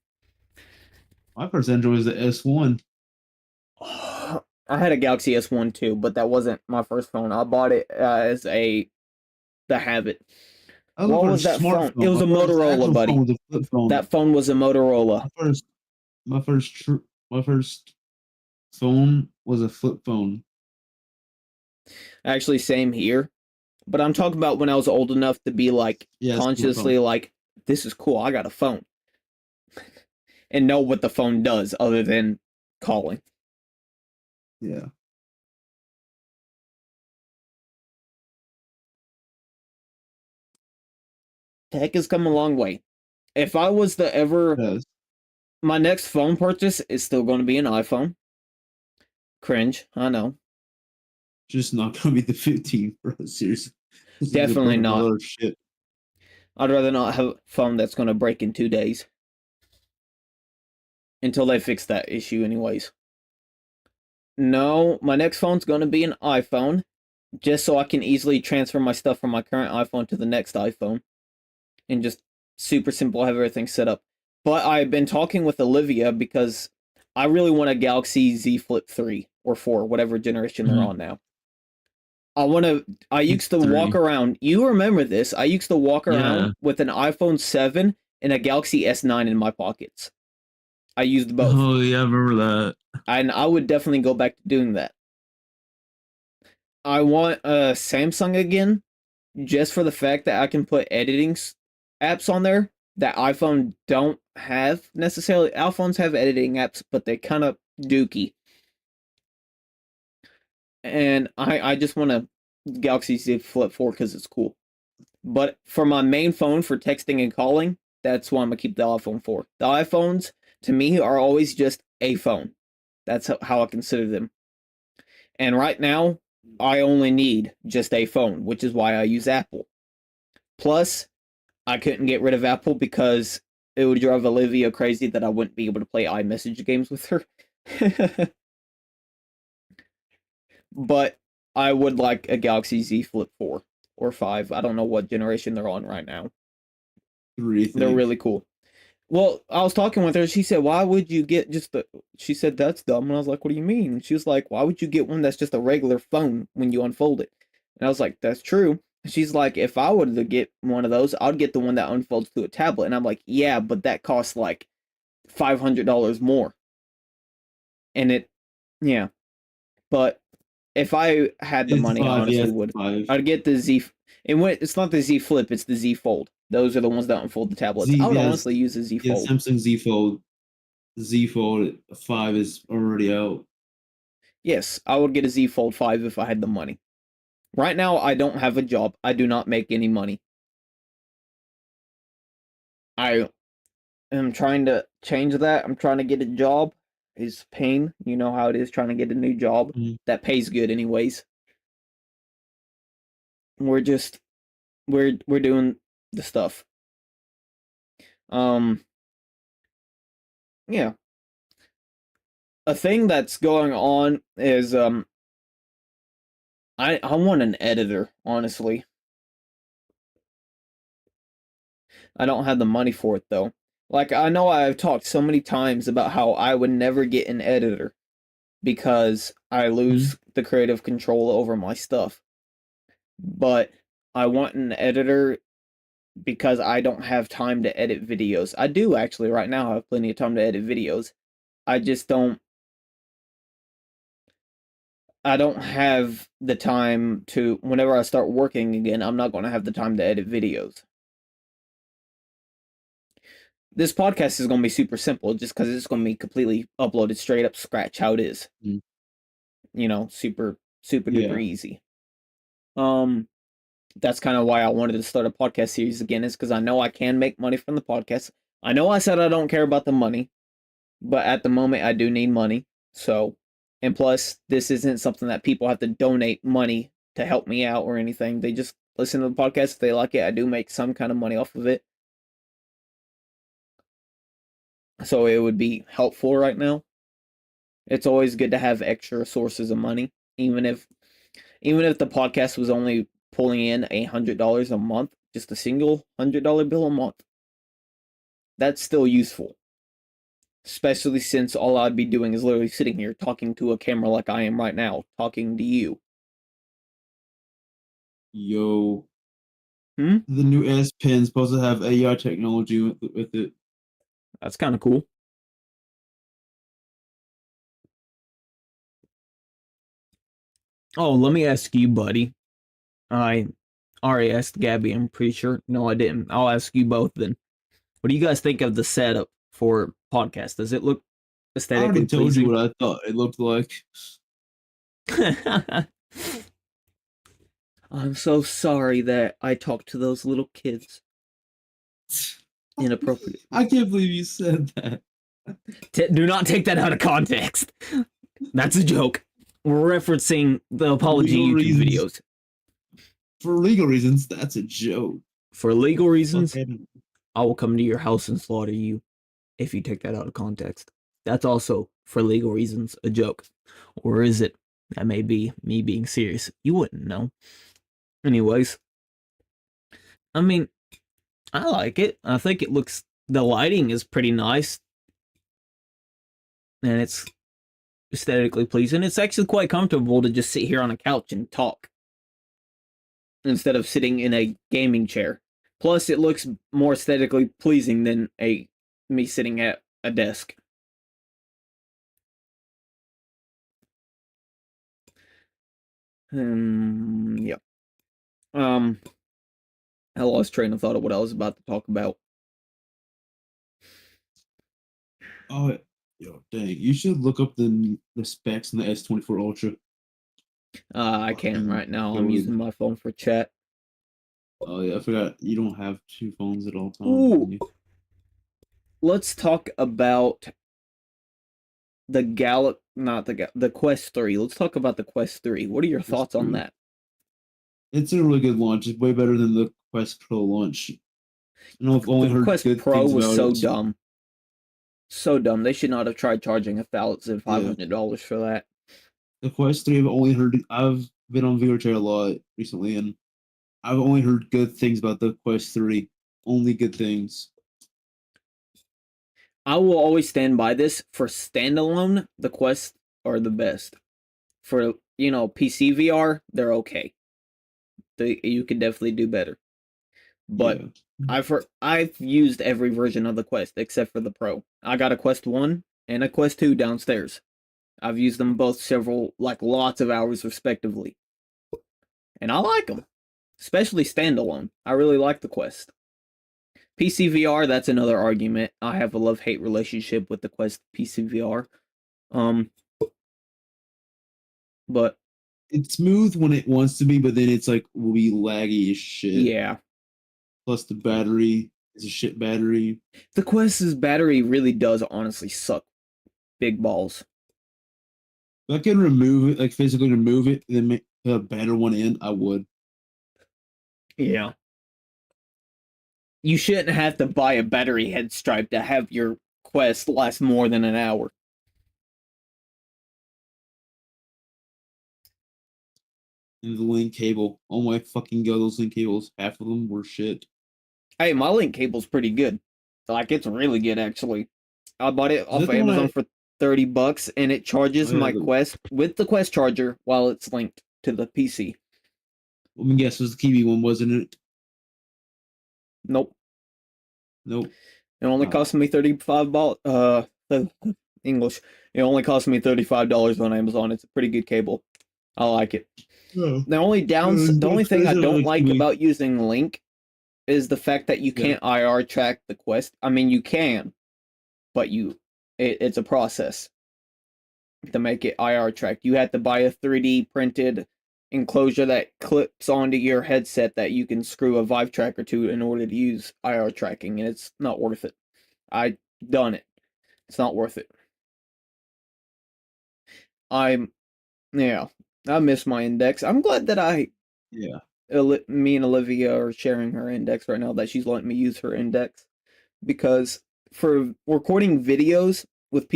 Speaker 2: My first Android was the S1.
Speaker 1: I had a Galaxy S1 too, but that wasn't my first phone. I bought it as the habit. What was that phone? It was a Motorola, buddy.
Speaker 2: Was a flip phone.
Speaker 1: That phone was a Motorola.
Speaker 2: My first phone was a flip phone.
Speaker 1: Actually, same here. But I'm talking about when I was old enough to be like consciously like, this is cool. I got a phone, and know what the phone does other than calling.
Speaker 2: Yeah.
Speaker 1: Tech has come a long way. If I was to ever... My next phone purchase is still going to be an iPhone. Cringe, I know.
Speaker 2: Just not going to be the 15, bro. Seriously.
Speaker 1: Definitely not. Shit. I'd rather not have a phone that's going to break in 2 days. Until they fix that issue anyways. No, my next phone's going to be an iPhone. Just so I can easily transfer my stuff from my current iPhone to the next iPhone. And just super simple, have everything set up. But I've been talking with Olivia because I really want a Galaxy Z Flip 3 or 4, whatever generation they're on now. I used to walk around. You remember this. I used to walk around with an iPhone 7 and a Galaxy S9 in my pockets. I used both.
Speaker 2: Oh, yeah, I remember that.
Speaker 1: And I would definitely go back to doing that. I want a Samsung again, just for the fact that I can put editing apps on there that iPhone don't have necessarily. iPhones have editing apps, but they're kind of dookie. And I just want a Galaxy Z Flip 4 because it's cool. But for my main phone for texting and calling, that's what I'm going to keep the iPhone for. The iPhones, to me, are always just a phone. That's how I consider them. And right now, I only need just a phone, which is why I use Apple. Plus, I couldn't get rid of Apple because it would drive Olivia crazy that I wouldn't be able to play iMessage games with her. but I would like a Galaxy Z Flip 4 or 5. I don't know what generation they're on right now.
Speaker 2: 3, I
Speaker 1: They're
Speaker 2: think.
Speaker 1: really cool. Well, I was talking with her. She said, "Why would you get just the?" She said, "That's dumb." And I was like, "What do you mean?" And she was like, "Why would you get one that's just a regular phone when you unfold it?" And I was like, "That's true." She's like, "If I were to get one of those, I'd get the one that unfolds to a tablet." And I'm like, "Yeah, but that costs like $500 more." And yeah. But if I had the
Speaker 2: It's
Speaker 1: money, I
Speaker 2: 5, yeah,
Speaker 1: honestly
Speaker 2: it's
Speaker 1: would.
Speaker 2: 5.
Speaker 1: I'd get the Z. And when it's not the Z Flip, it's the Z Fold. Those are the ones that unfold the tablets. I would
Speaker 2: Yes,
Speaker 1: honestly use the Z
Speaker 2: yeah,
Speaker 1: Fold.
Speaker 2: Samsung Z Fold. Z Fold 5 is already out.
Speaker 1: Yes, I would get a Z Fold 5 if I had the money. Right now, I don't have a job. I do not make any money. I am trying to change that. I'm trying to get a job. It's pain. You know how it is trying to get a new job
Speaker 2: Mhm.
Speaker 1: that pays good, anyways. We're just we're doing the stuff. Um, yeah. A thing that's going on is I want an editor, honestly. I don't have the money for it though. Like I know I've talked so many times about how I would never get an editor because I
Speaker 2: Mhm.
Speaker 1: lose the creative control over my stuff. But I want an editor because I don't have time to edit videos. I do actually right now have plenty of time to edit videos. I just don't I don't have the time to whenever I start working again, I'm not going to have the time to edit videos. This podcast is going to be super simple just cuz it's going to be completely uploaded straight up scratch how it is.
Speaker 2: Mhm.
Speaker 1: You know, super duper
Speaker 2: Yeah.
Speaker 1: easy. Um that's kind of why I wanted to start a podcast series again is cuz I know I can make money from the podcast. I know I said I don't care about the money, but at the moment I do need money. So, and plus this isn't something that people have to donate money to help me out or anything. They just listen to the podcast if they like it. I do make some kind of money off of it. So it would be helpful right now. It's always good to have extra sources of money, even if the podcast was only pulling in $100 a month, just a single $100 bill a month. That's still useful, especially since all I'd be doing is literally sitting here talking to a camera like I am right now, talking to you.
Speaker 2: Yo,
Speaker 1: Hmm?
Speaker 2: the new S Pen supposed to have AI technology with it.
Speaker 1: That's kind of cool. Oh, let me ask you, buddy. I already asked Gabby, I'm pretty sure. No, I didn't. I'll ask you both then. What do you guys think of the setup for podcast? Does it look
Speaker 2: I already
Speaker 1: aesthetically
Speaker 2: told you
Speaker 1: pleasing?
Speaker 2: what I thought it looked like.
Speaker 1: I'm so sorry that I talked to those little kids inappropriately.
Speaker 2: I can't believe you said that.
Speaker 1: Do not take that out of context. That's a joke. We're referencing the
Speaker 2: For
Speaker 1: apology
Speaker 2: legal
Speaker 1: YouTube
Speaker 2: reasons,
Speaker 1: videos.
Speaker 2: that's a joke.
Speaker 1: For legal
Speaker 2: Fuck
Speaker 1: reasons,
Speaker 2: it.
Speaker 1: I will come to your house and slaughter you if you take that out of context. That's also, for legal reasons, a joke. Or is it? That may be me being serious. You wouldn't know. Anyways, I mean, I like it. I think it looks, the lighting is pretty nice and it's aesthetically pleasing. It's actually quite comfortable to just sit here on a couch and talk instead of sitting in a gaming chair. Plus, it looks more aesthetically pleasing than a me sitting at a desk. Yeah. Um, I lost train of thought of what I was about to talk about.
Speaker 2: Oh, yo, dang! You should look up the specs in the S24 Ultra.
Speaker 1: I can
Speaker 2: Fucking
Speaker 1: right now. I'm
Speaker 2: goated.
Speaker 1: using my phone for chat.
Speaker 2: Oh yeah, I forgot you don't have two phones at all times, do
Speaker 1: Ooh,
Speaker 2: you?
Speaker 1: let's talk about the not the Quest 3. Let's talk about the Quest 3. What are your
Speaker 2: Quest
Speaker 1: thoughts on
Speaker 2: 3.
Speaker 1: that?
Speaker 2: It's a really good launch. It's way better than the Quest Pro launch. I know I've only
Speaker 1: The
Speaker 2: heard
Speaker 1: Quest
Speaker 2: good
Speaker 1: Pro
Speaker 2: things
Speaker 1: was
Speaker 2: about
Speaker 1: so
Speaker 2: it.
Speaker 1: dumb. So dumb. They should not have tried charging $1,500
Speaker 2: Yeah,
Speaker 1: for that.
Speaker 2: The Quest 3, I've been on VRChat a lot recently, and I've only heard good things about the Quest 3. Only good things.
Speaker 1: I will always stand by this. For standalone, the Quest are the best. For, PC VR, they're okay. You can definitely do better. But
Speaker 2: Yeah.
Speaker 1: I've used every version of the Quest except for the Pro. I got a Quest 1 and a Quest 2 downstairs. I've used them both lots of hours respectively. And I like them, especially standalone. I really like the Quest. PC VR, that's another argument. I have a love-hate relationship with the Quest PC VR. Um, but
Speaker 2: It's smooth when it wants to be, but then it's like will be laggy as shit.
Speaker 1: yeah,
Speaker 2: Plus the battery is a shit battery.
Speaker 1: the Quest's battery really does honestly suck big balls.
Speaker 2: If I can remove it, like physically remove it, and then make a better one in, I would.
Speaker 1: Yeah. You shouldn't have to buy a battery head stripe to have your Quest last more than an hour.
Speaker 2: And the link cable. Oh my fucking god, those link cables, half of them were shit.
Speaker 1: Hey, my link cable's pretty good. Like, it's really good, actually. I bought it
Speaker 2: Is
Speaker 1: off
Speaker 2: that
Speaker 1: of
Speaker 2: the one
Speaker 1: Amazon
Speaker 2: I
Speaker 1: for $30, and it
Speaker 2: oh
Speaker 1: charges
Speaker 2: yeah,
Speaker 1: my Quest with the Quest charger while it's linked to the PC.
Speaker 2: let me guess, it was the Kiwi one, wasn't it?
Speaker 1: Nope.
Speaker 2: Nope.
Speaker 1: It only cost me 35 English. It only cost me $35 on Amazon. It's a pretty good cable. I like it.
Speaker 2: Oh.
Speaker 1: The only thing I don't like
Speaker 2: Kiwi.
Speaker 1: about using Link is the fact that you
Speaker 2: Yeah.
Speaker 1: can't IR track the Quest. I mean, you can, but it's a process to make it IR tracked. You have to buy a 3D printed enclosure that clips onto your headset that you can screw a Vive tracker to in order to use IR tracking, and it's not worth it. I done it. It's not worth it. I'm yeah. I miss my index. I'm glad that
Speaker 2: Yeah.
Speaker 1: me and Olivia are sharing her index right now. That she's letting me use her index because for recording videos with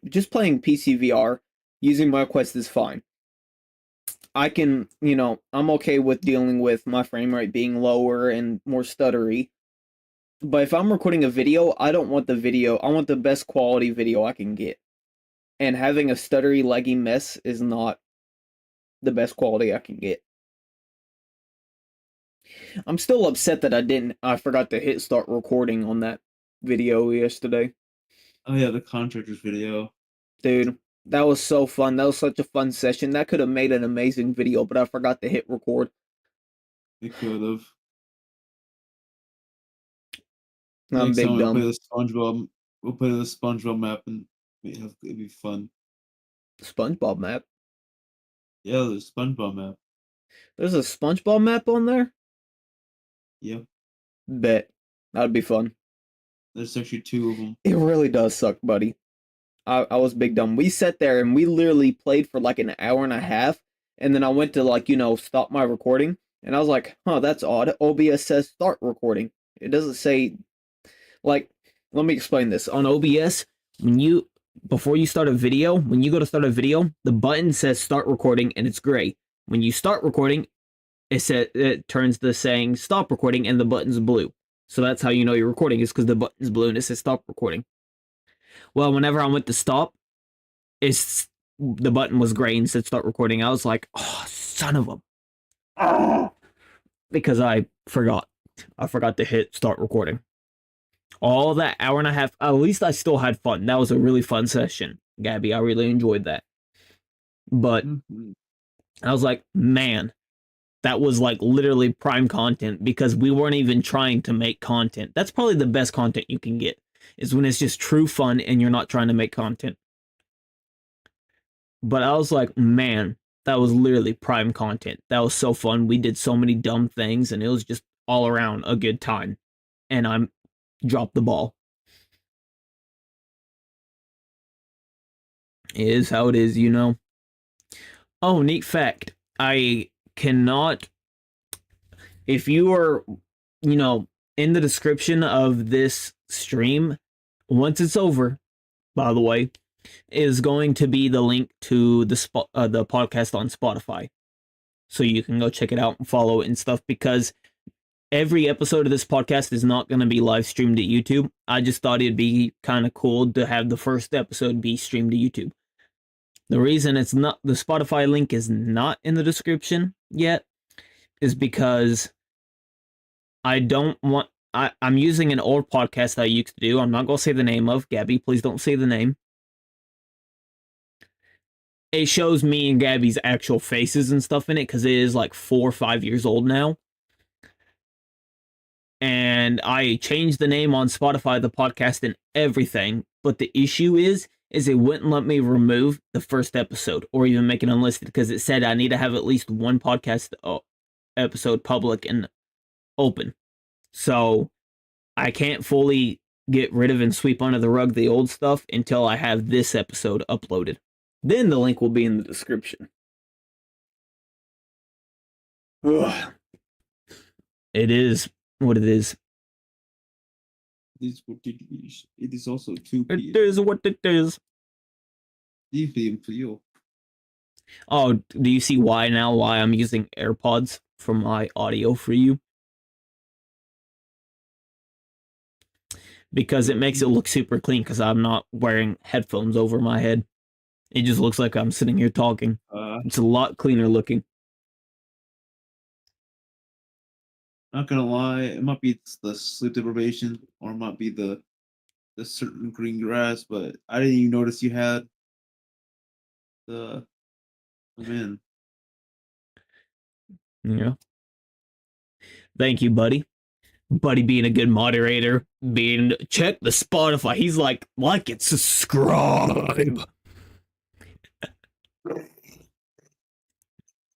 Speaker 1: just playing PCVR using my Quest is fine. I can, I'm okay with dealing with my frame rate being lower and more stuttery. But if I'm recording a video, I don't want the video. I want the best quality video I can get. And having a stuttery, laggy mess is not the best quality I can get. I'm still upset that I forgot to hit start recording on that video yesterday.
Speaker 2: Oh yeah, the contractors video.
Speaker 1: Dude, that was so fun. That was such a fun session. That could have made an amazing video, but I forgot to hit record.
Speaker 2: It could have.
Speaker 1: I'm
Speaker 2: Next time
Speaker 1: big
Speaker 2: we'll play
Speaker 1: dumb.
Speaker 2: the SpongeBob. We'll play the SpongeBob map and it'd be fun.
Speaker 1: SpongeBob map.
Speaker 2: Yeah, the SpongeBob map.
Speaker 1: There's a SpongeBob map on there?
Speaker 2: Yep.
Speaker 1: Bet. That'd be fun.
Speaker 2: There's actually two of them.
Speaker 1: It really does suck, buddy. I was big dumb. We sat there and we literally played for like an hour and a half, and then I went to stop my recording, and I was like, huh, that's odd. OBS says start recording. It doesn't say like let me explain this. On OBS, before you start a video, when you go to start a video, the button says start recording and it's gray. When you start recording, it turns to saying stop recording and the button's blue. So that's how you know you're recording, is because the button's blue and it says stop recording. Well, whenever I went to stop, the button was gray and said start recording. I was like, oh, son of a, because I forgot. I forgot to hit start recording. All that hour and a half, at least I still had fun. That was a really fun session, Gabby. I really enjoyed that. But I was like, man, that was like literally prime content because we weren't even trying to make content. That's probably the best content you can get, is when it's just true fun and you're not trying to make content. But I was like, man, that was literally prime content. That was so fun. We did so many dumb things and it was just all around a good time. And I'm dropped the ball. It is how it is, Oh, neat fact. I cannot, if you are, in the description of this stream, once it's over, by the way, is going to be the link to the podcast on Spotify, so you can go check it out and follow it and stuff. Because every episode of this podcast is not going to be live streamed at YouTube. I just thought it'd be kind of cool to have the first episode be streamed to YouTube. The reason it's not, the Spotify link is not in the description yet, is because I don't want, I'm using an old podcast that I used to do. I'm not going to say the name of. Gabby, please don't say the name. It shows me and Gabby's actual faces and stuff in it because it is like 4 or 5 years old now. And I changed the name on Spotify, the podcast, and everything. But the issue is it wouldn't let me remove the first episode or even make it unlisted because it said I need to have at least one podcast episode public and open. So I can't fully get rid of and sweep under the rug the old stuff until I have this episode uploaded. Then the link will be in the description. Ugh. It is what it is.
Speaker 2: It is what it is. It is also 2 p.m.
Speaker 1: It is what it is.
Speaker 2: 3 p.m. for you.
Speaker 1: Oh, do you see why I'm using AirPods for my audio for you? Because it makes it look super clean because I'm not wearing headphones over my head. It just looks like I'm sitting here talking. It's a lot cleaner looking.
Speaker 2: Not gonna lie, it might be the sleep deprivation, or it might be the certain green grass, but I didn't even notice you had the man.
Speaker 1: Yeah. Thank you, buddy. Buddy being a good moderator, check the Spotify. He's like it, subscribe.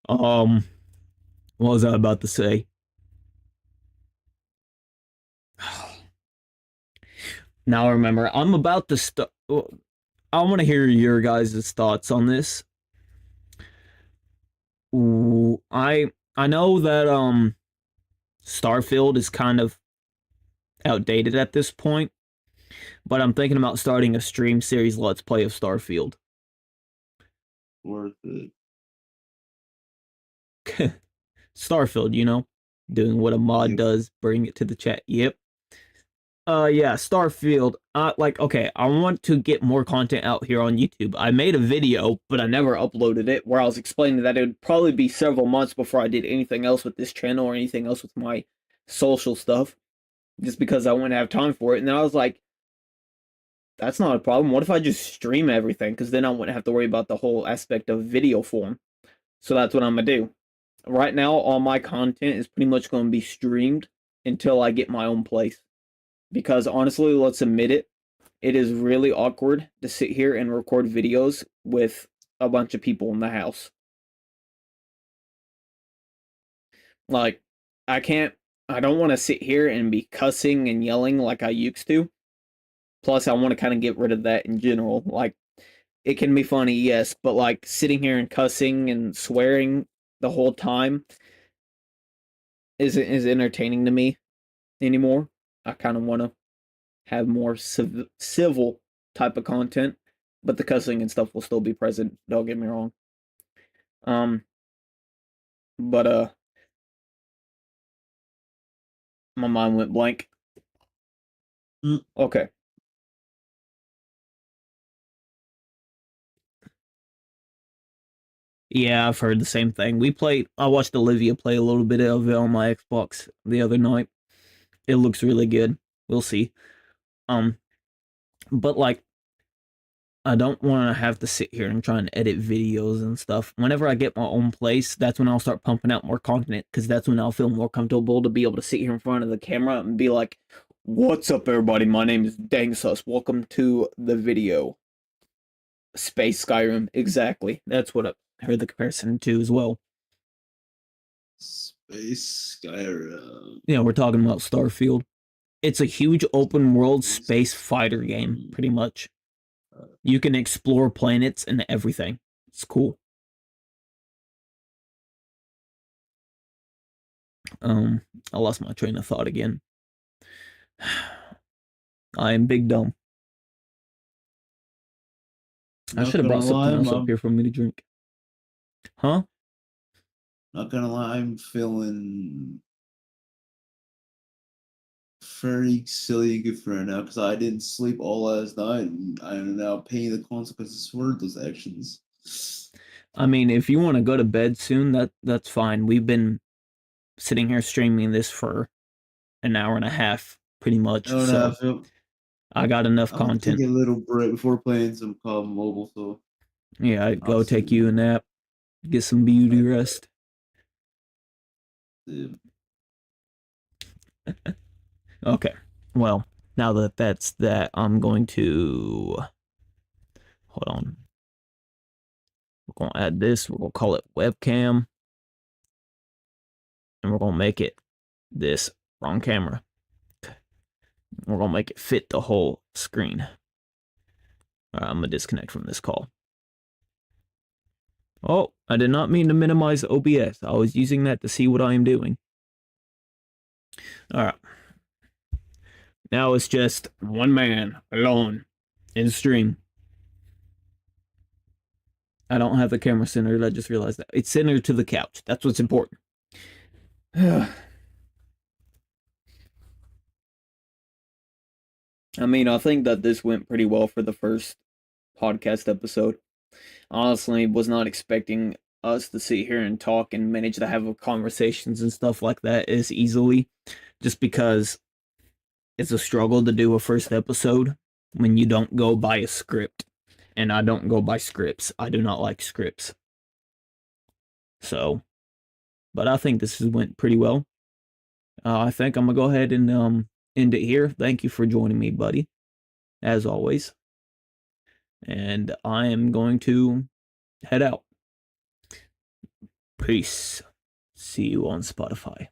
Speaker 1: What was I about to say? Now I remember. I'm about to start. I want to hear your guys' thoughts on this. Ooh, I know that Starfield is kind of outdated at this point, but I'm thinking about starting a stream series Let's Play of Starfield.
Speaker 2: Worth it.
Speaker 1: Starfield, you know, doing what a mod does, bring it to the chat. Yep. Yeah, Starfield. Okay, I want to get more content out here on YouTube. I made a video, but I never uploaded it, where I was explaining that it would probably be several months before I did anything else with this channel or anything else with my social stuff, just because I wouldn't have time for it. And then I was like, that's not a problem. What if I just stream everything? Because then I wouldn't have to worry about the whole aspect of video form. So that's what I'm gonna do. Right now, all my content is pretty much going to be streamed until I get my own place. Because honestly, let's admit it, it is really awkward to sit here and record videos with a bunch of people in the house. Like, I don't want to sit here and be cussing and yelling like I used to. Plus, I want to kind of get rid of that in general. Like, it can be funny, yes, but like sitting here and cussing and swearing the whole time isn't as entertaining to me anymore. I kind of want to have more civil type of content, but the cussing and stuff will still be present. Don't get me wrong. But my mind went blank. Okay. Yeah, I've heard the same thing. I watched Olivia play a little bit of it on my Xbox the other night. It looks really good. We'll see. But like, I don't want to have to sit here and try and edit videos and stuff. Whenever I get my own place, that's when I'll start pumping out more content, because that's when I'll feel more comfortable to be able to sit here in front of the camera and be like, what's up, everybody? My name is Dank. Welcome to the video. Space Skyrim. Exactly. That's what I heard the comparison to as well.
Speaker 2: Space Skyrim.
Speaker 1: Yeah, we're talking about Starfield. It's a huge open world space fighter game, pretty much. You can explore planets and everything. It's cool. I lost my train of thought again. I am big dumb. I
Speaker 3: Not
Speaker 1: should have
Speaker 3: gonna
Speaker 1: brought
Speaker 3: lie,
Speaker 1: something else up
Speaker 3: I'm
Speaker 1: here for me to drink. Huh?
Speaker 3: not gonna lie, I'm feeling very silly good for right now because I didn't sleep all last night and I am now paying the consequences for those actions.
Speaker 1: I mean, if you want to go to bed soon, that's fine. We've been sitting here streaming this for an hour and a half, pretty much.
Speaker 3: No, no,
Speaker 1: So I got enough
Speaker 3: I'm gonna take
Speaker 1: content.
Speaker 3: a little break before playing some COD Mobile, so
Speaker 1: Yeah, I'd
Speaker 3: I'll
Speaker 1: go
Speaker 3: see
Speaker 1: take you a
Speaker 3: you.
Speaker 1: nap, get some beauty rest. Okay. Well, now that that's that, I'm going to hold on. We're gonna add this. We're gonna call it webcam, and we're gonna make it this wrong camera. We're gonna make it fit the whole screen. All right, I'm gonna disconnect from this call. Oh, I did not mean to minimize OBS. I was using that to see what I am doing. All right. Now it's just one man alone in stream. I don't have the camera centered. I just realized that. It's centered to the couch. That's what's important. I mean, I think that this went pretty well for the first podcast episode. Honestly, was not expecting us to sit here and talk and manage to have conversations and stuff like that as easily, just because it's a struggle to do a first episode when you don't go by a script. And I don't go by scripts. I do not like scripts. So, but I think this went pretty well. I think I'm gonna go ahead and end it here. Thank you for joining me, buddy, as always. And I am going to head out. Peace. See you on Spotify.